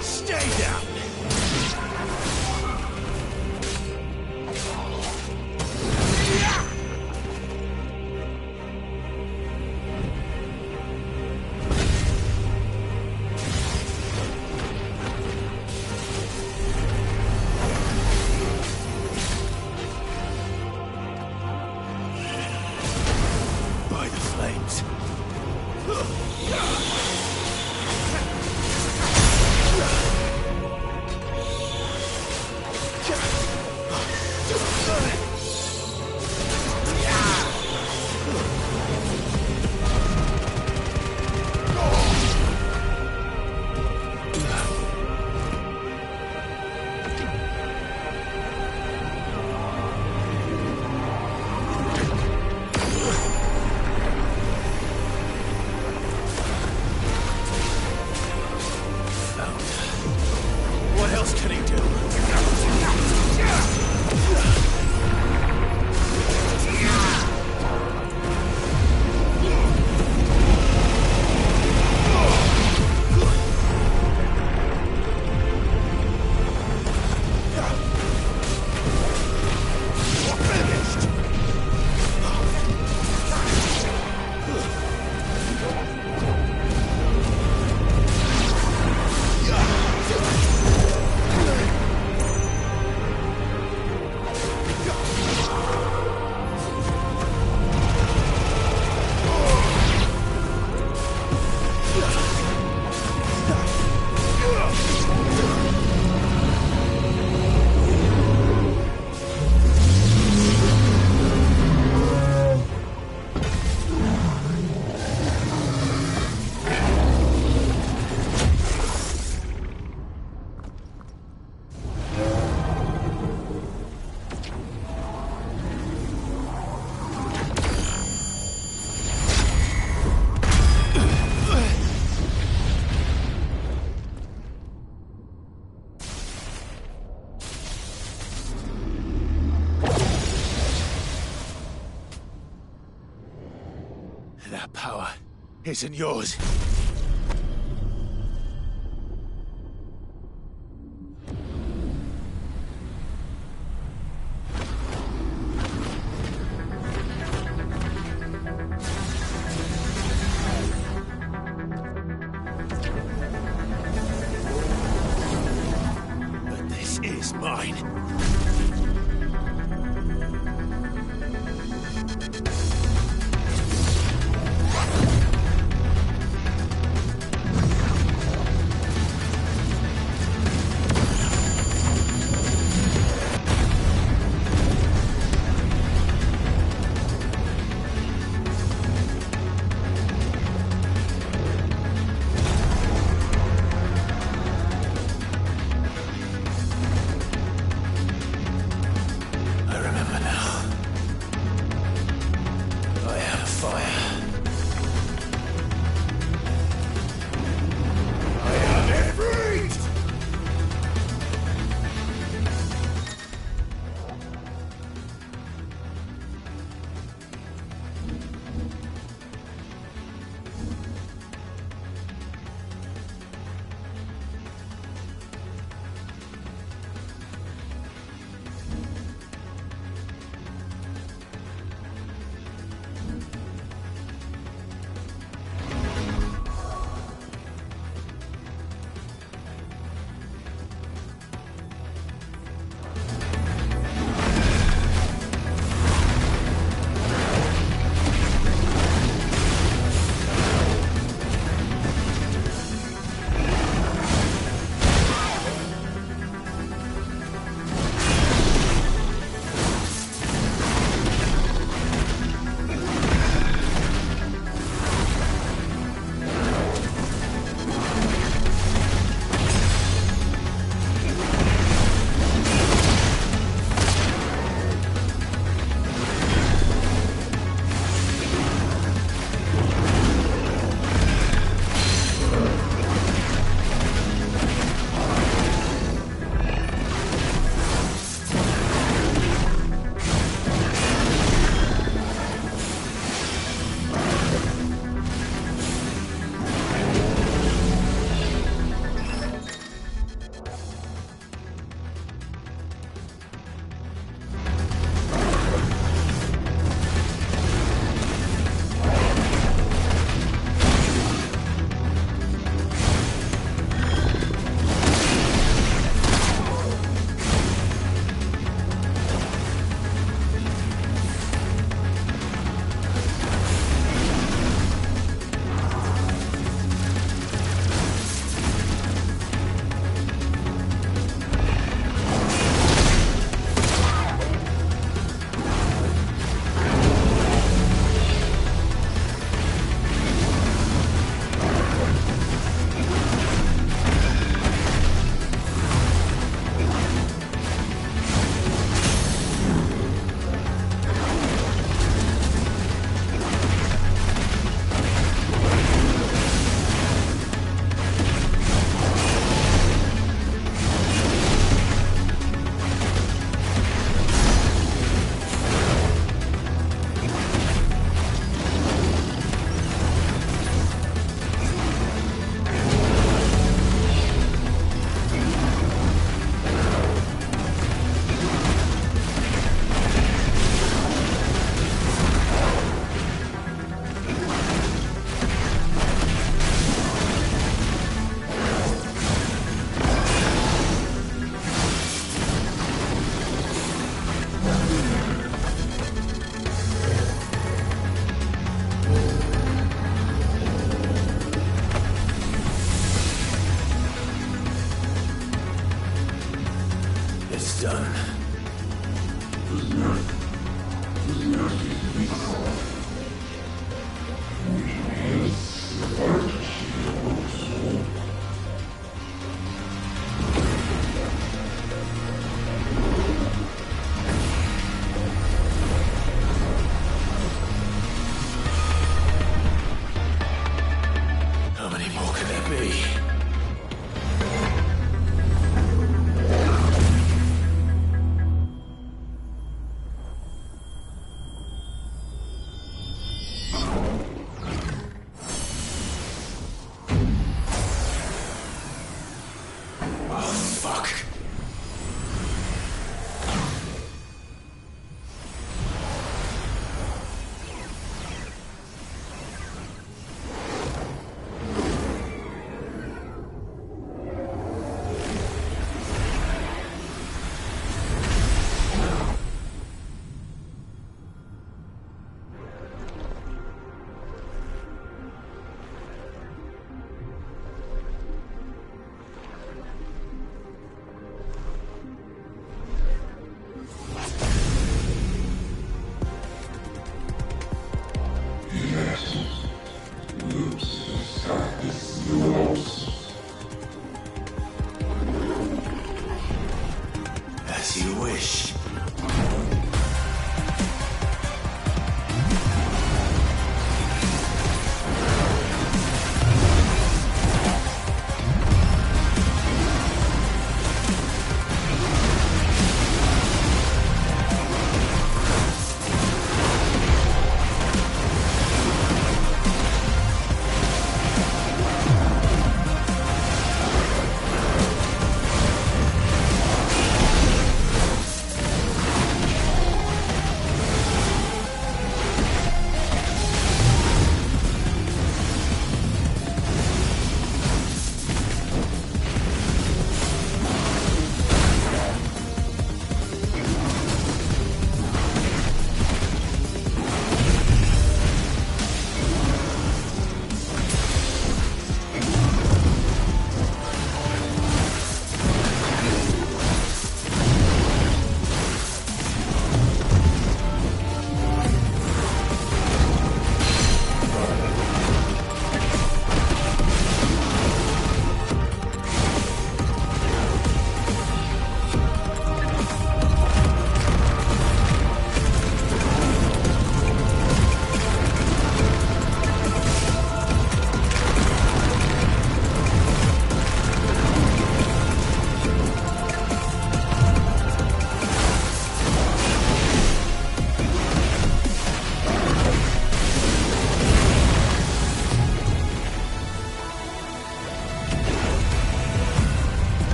Stay down! isn't yours. But this is mine. I remember now. I am fire. I am Ifrit! done. How many more can there be?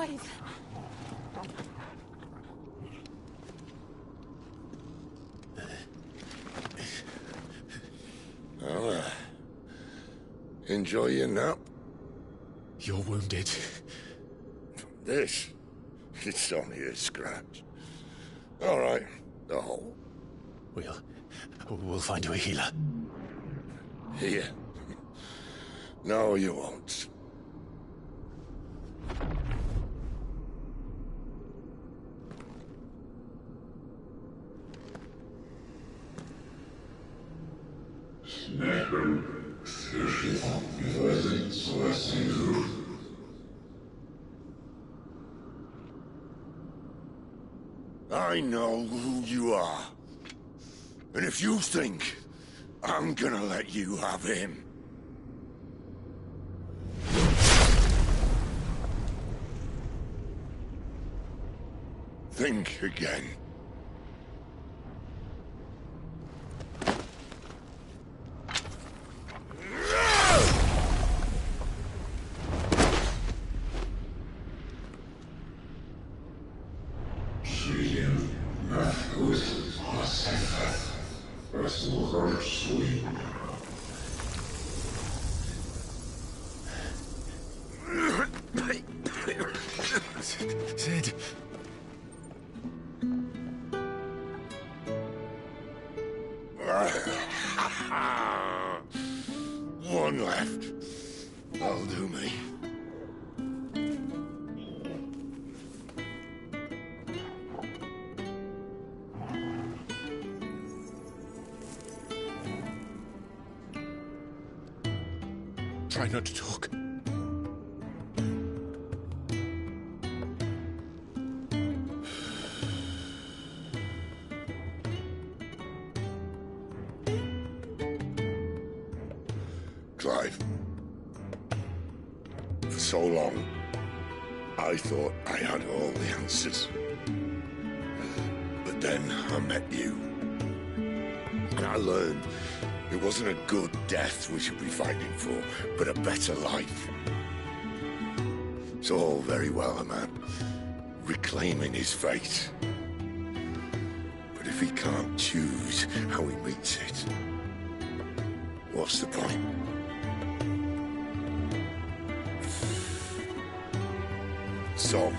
alive. Well, enjoy your nap. You're wounded. This? It's only a scratch. All right, the hole. We'll find you a healer. Here. No, you won't. I know who you are. And if you think I'm gonna let you have him... think again. Sid. One left. That'll do me. Try not to talk. Clive. For so long, I thought I had all the answers. But then I met you. And I learned it wasn't a good death we should be fighting for, but a better life. It's all very well, a man reclaiming his fate. But if he can't choose how he meets it, what's the point? So,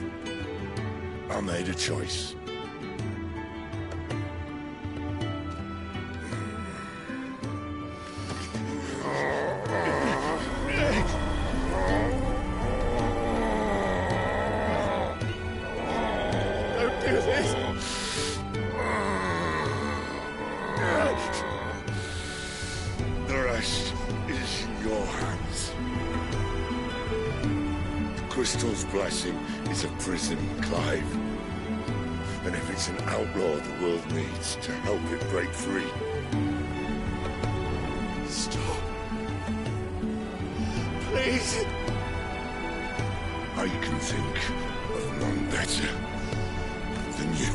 I made a choice. Don't do this! The rest is in your hands. The Crystal's blessing is a prison, Clive. And if it's an outlaw the world needs to help it break free... Stop. Please. I can think of none better than you.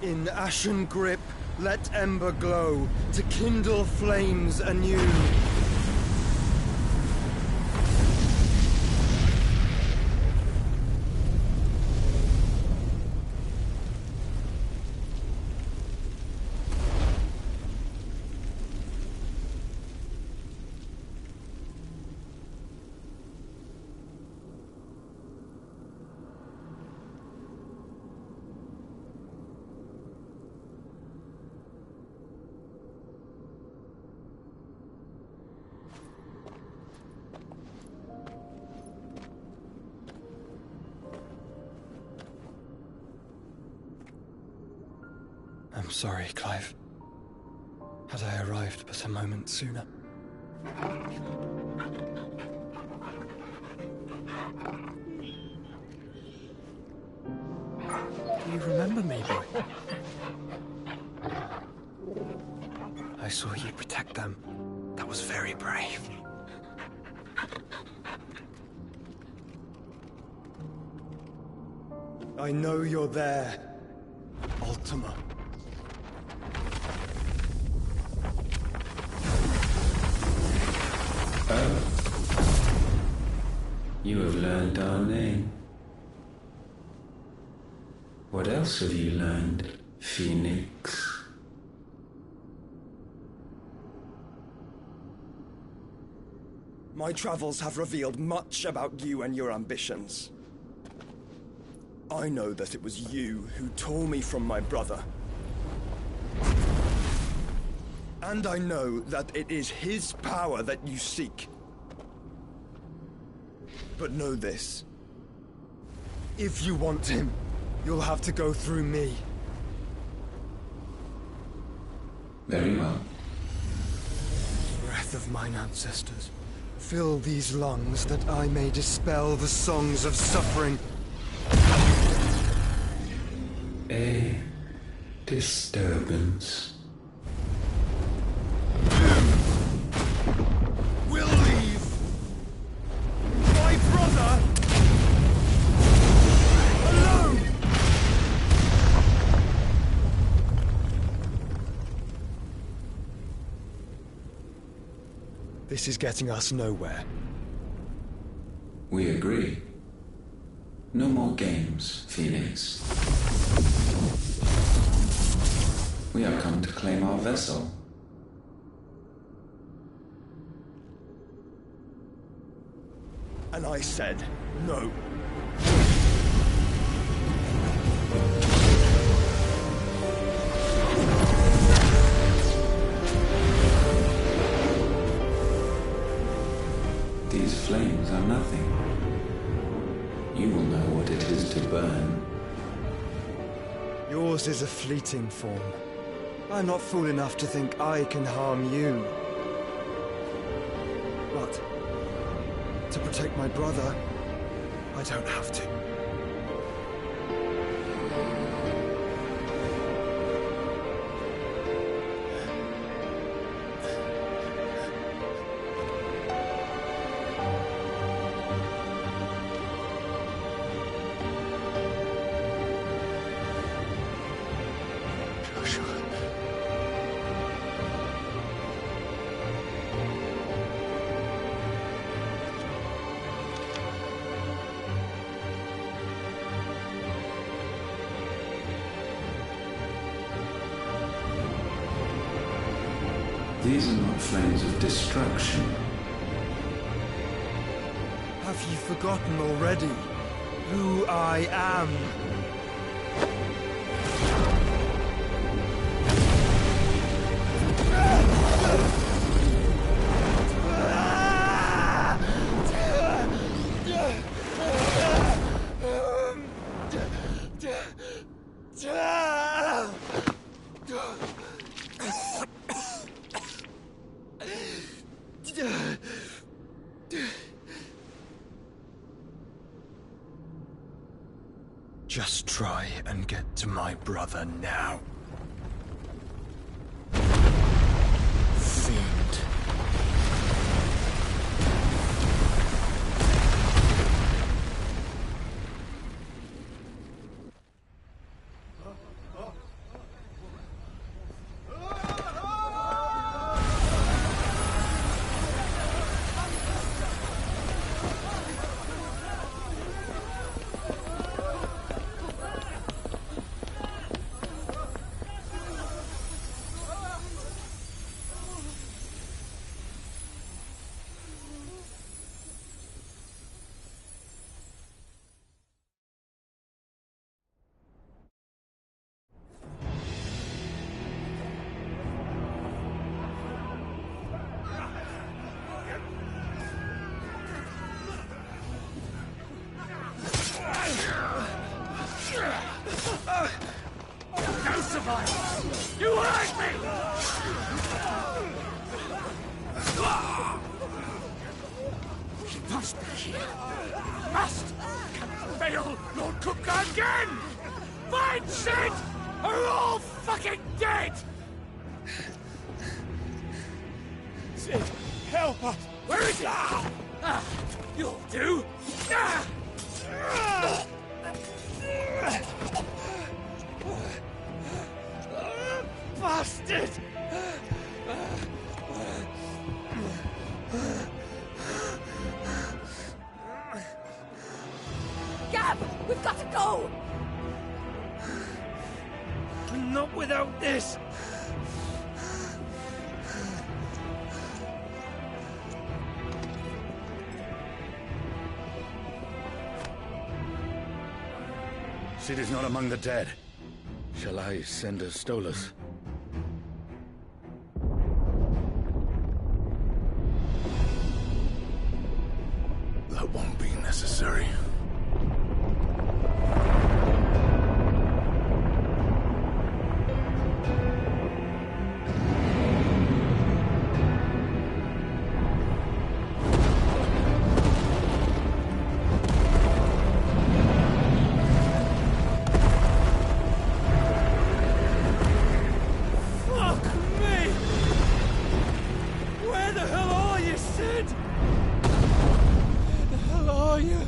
In ashen grip, let ember glow, to kindle flames anew. I'm sorry, Clive. Had I arrived but a moment sooner. Do you remember me, boy? I saw you protect them. That was very brave. I know you're there, Ultima. Oh. You have learned our name. What else have you learned, Phoenix? My travels have revealed much about you and your ambitions. I know that it was you who tore me from my brother. And I know that it is his power that you seek. But know this. If you want him, you'll have to go through me. Very well. Breath of mine ancestors, fill these lungs that I may dispel the songs of suffering. A disturbance. We'll leave. My brother alone. This is getting us nowhere. We agree. No more games, Phoenix. We have come to claim our vessel. And I said no. These flames are nothing. You will know what it is to burn. Yours is a fleeting form. I'm not fool enough to think I can harm you. But to protect my brother, I don't have to. These are not flames of destruction. Have you forgotten already who I am? Just try and get to my brother now. Fiend. Must fail Lord Cook again! Find Sid! Or we're all fucking dead! Sid, help us! Where is he? You'll do! Bastard! Gab! We've got to go! Not without this! Sid is not among the dead. Shall I send a Stolas? That won't be necessary. Fuck me! Where the hell are you, Sid? Where the hell are you?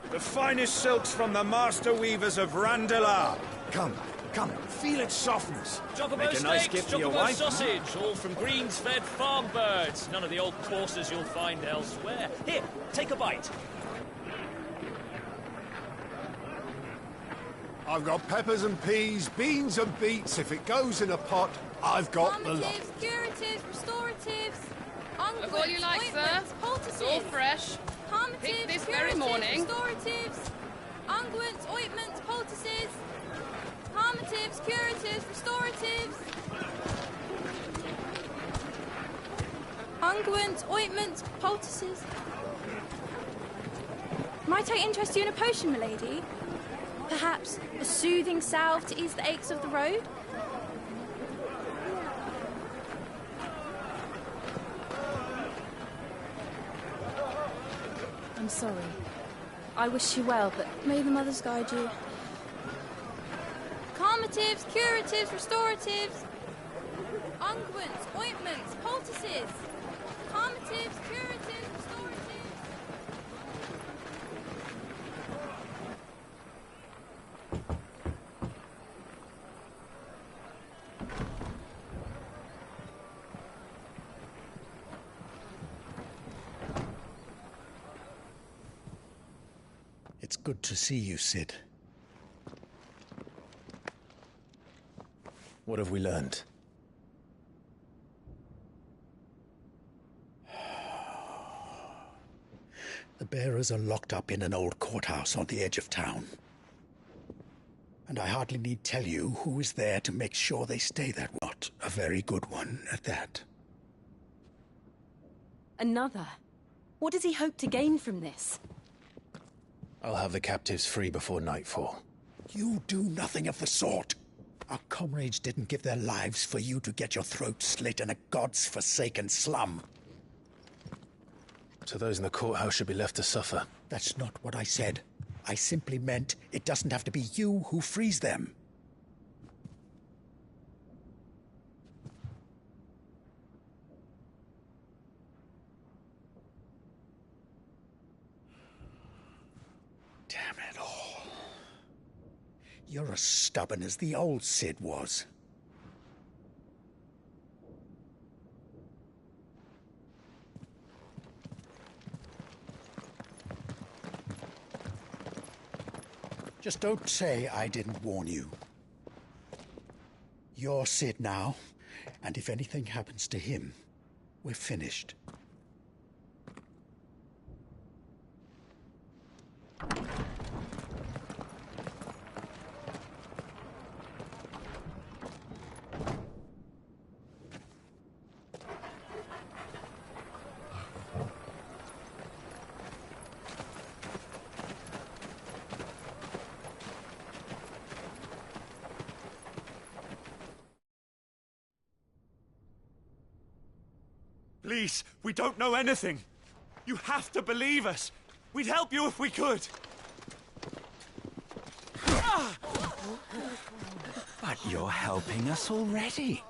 The finest silks from the master weavers of Randalar. Come, come, feel its softness. Jockobo Make a nice steaks, gift for your Jockobo wife. sausage, all from greens-fed farm birds. None of the old courses you'll find elsewhere. Here, take a bite. I've got peppers and peas, beans and beets. If it goes in a pot, I've got the lot. Calmatives, curatives, restoratives, Look all you like, sir. It's all fresh. Picked this very morning. Restoratives, unguents, ointments, poultices, calmatives, curatives, restoratives, unguents, ointments, poultices. Might I interest you in a potion, milady? Perhaps a soothing salve to ease the aches of the road? I'm sorry. I wish you well, but may the mothers guide you. Calmatives, curatives, restoratives, unguents, ointments, poultices. Calmatives, curatives, restoratives. It's good to see you, Sid. What have we learned? The bearers are locked up in an old courthouse on the edge of town. And I hardly need tell you who is there to make sure they stay that way. Not a very good one at that. Another? What does he hope to gain from this? I'll have the captives free before nightfall. You do nothing of the sort. Our comrades didn't give their lives for you to get your throat slit in a god's-forsaken slum. So those in the courthouse should be left to suffer. That's not what I said. I simply meant it doesn't have to be you who frees them. Damn it all. You're as stubborn as the old Sid was. Just don't say I didn't warn you. You're Sid now, and if anything happens to him, we're finished. Please, we don't know anything. You have to believe us. We'd help you if we could. But you're helping us already.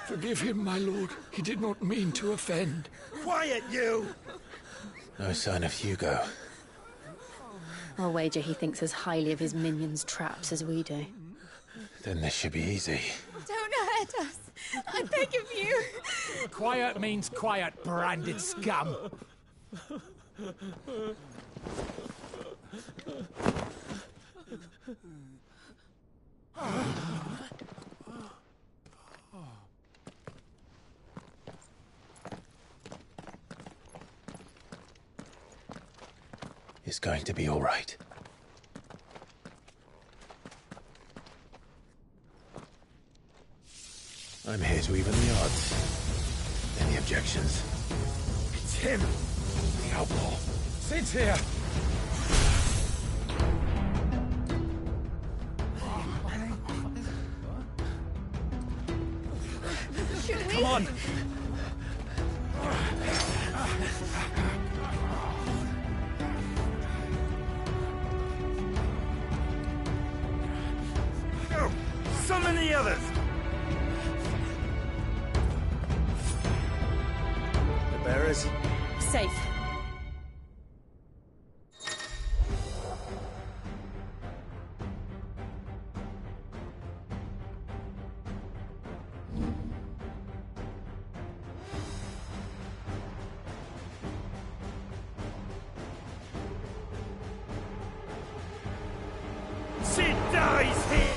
Forgive him, my lord. He did not mean to offend. Quiet, you! No sign of Hugo. I'll wager he thinks as highly of his minions' traps as we do. Then this should be easy. Don't hurt us. I beg of you. Quiet means quiet, branded scum. It's going to be all right. I'm here to even the odds. Any objections? It's him, the outlaw. Sit here. Should we? Come on. Go! Summon the others! The bearers? Safe. She dies here!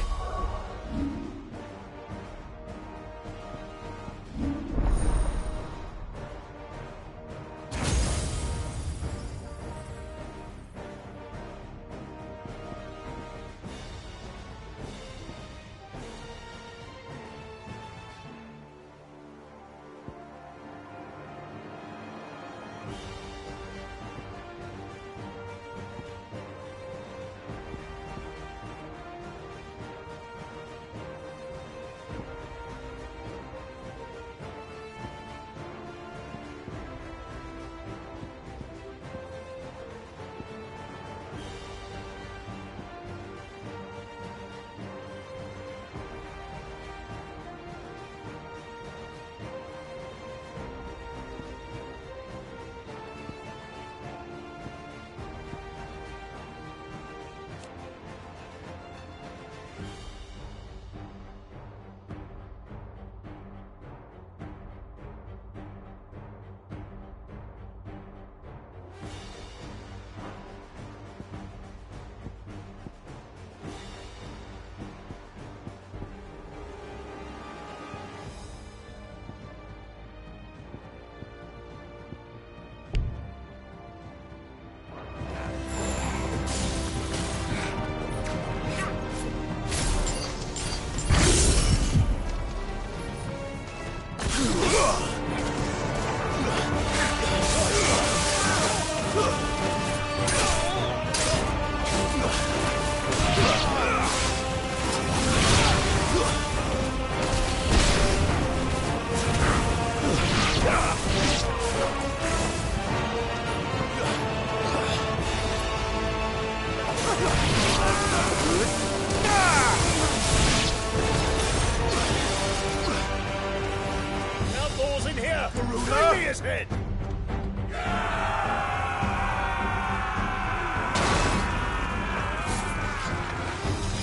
Outlaws in here! Bring me his head!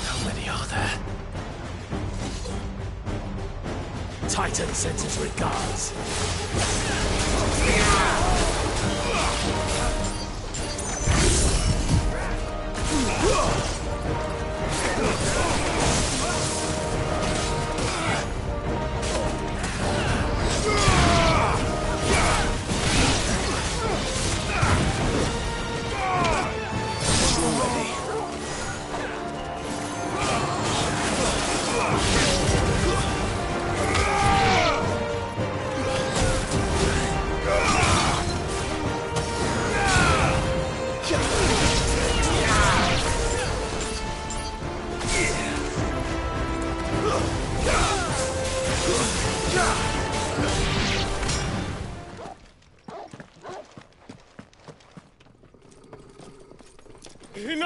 How many are there? Titan sends his regards.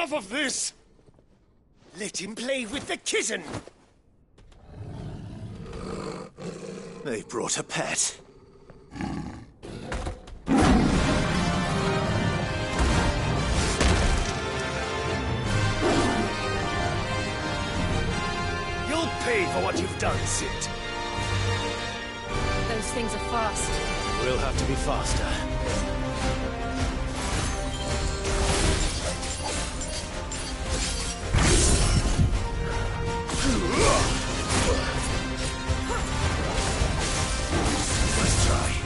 enough of this! Let him play with the kitten! They brought a pet. You'll pay for what you've done, Sid. Those things are fast. We'll have to be faster. Let's try.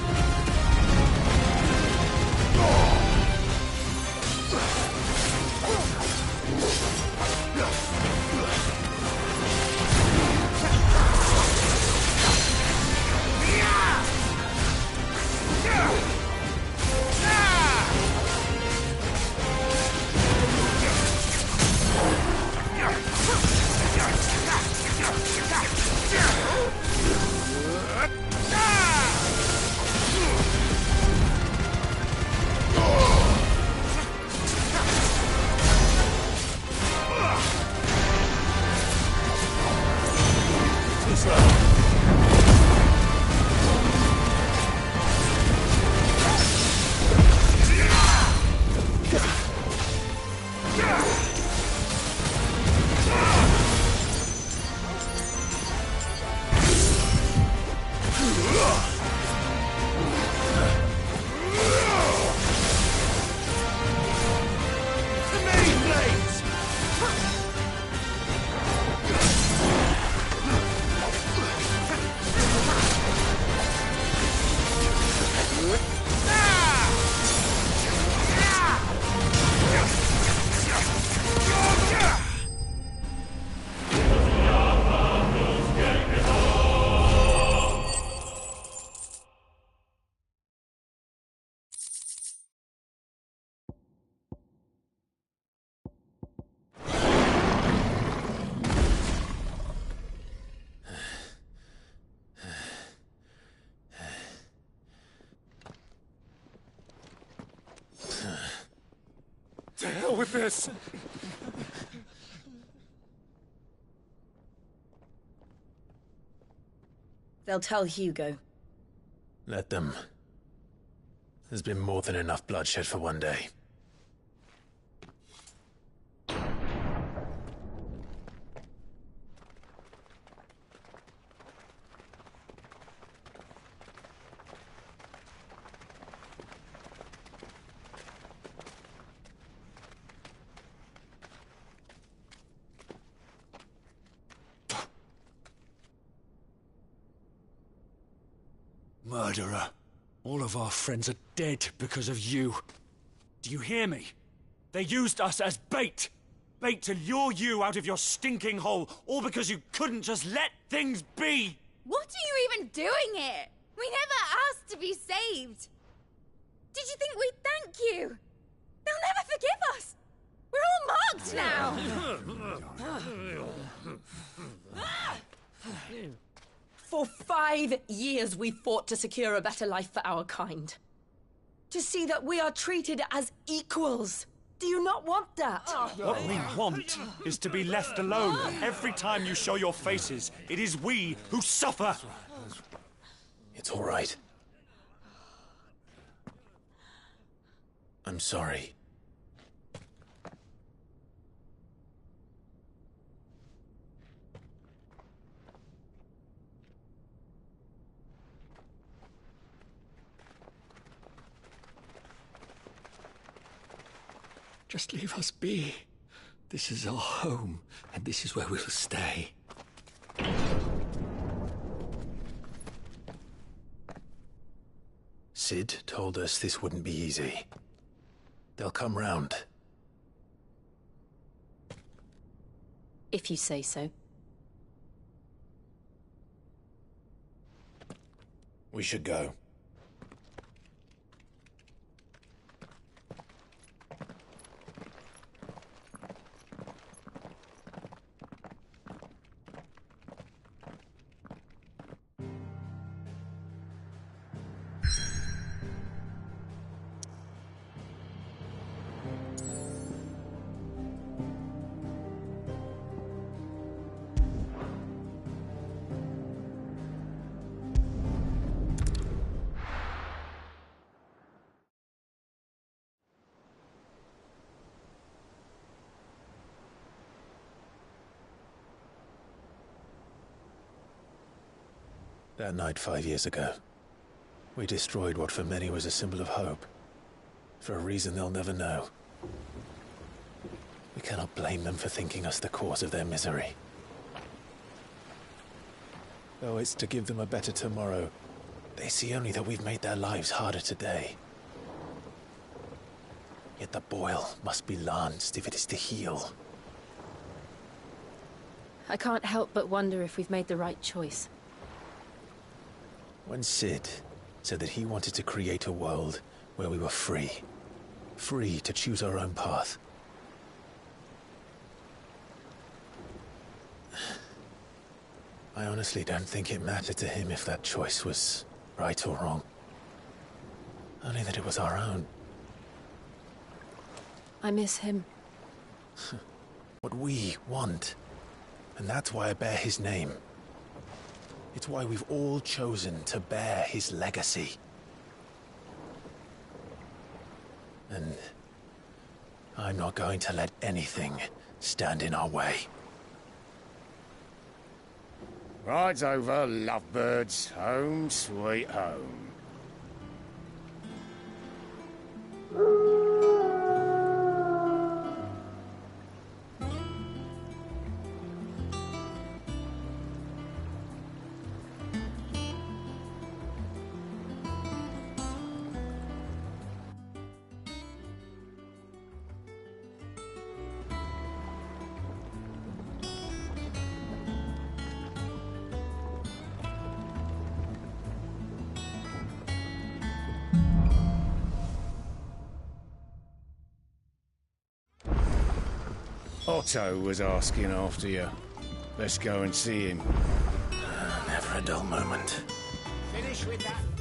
To hell with this! They'll tell Hugo. Let them. There's been more than enough bloodshed for one day. Murderer. All of our friends are dead because of you. Do you hear me? They used us as bait. Bait to lure you out of your stinking hole, all because you couldn't just let things be. What are you even doing here? We never asked to be saved. Did you think we'd thank you? They'll never forgive us. We're all marked now. For 5 years we fought to secure a better life for our kind. To see that we are treated as equals. Do you not want that? What we want is to be left alone. Every time you show your faces, it is we who suffer. It's all right. I'm sorry. Just leave us be. This is our home, and this is where we'll stay. Sid told us this wouldn't be easy. They'll come round. If you say so. We should go. That night 5 years ago, we destroyed what for many was a symbol of hope. For a reason they'll never know. We cannot blame them for thinking us the cause of their misery. Though it's to give them a better tomorrow, they see only that we've made their lives harder today. Yet the boil must be lanced if it is to heal. I can't help but wonder if we've made the right choice. When Sid said that he wanted to create a world where we were free. Free to choose our own path. I honestly don't think it mattered to him if that choice was right or wrong. Only that it was our own. I miss him. What we want. And that's why I bear his name. It's why we've all chosen to bear his legacy. And I'm not going to let anything stand in our way. Ride's over, lovebirds. Home sweet home. Otto was asking after you. Let's go and see him. Never a dull moment. Finish with that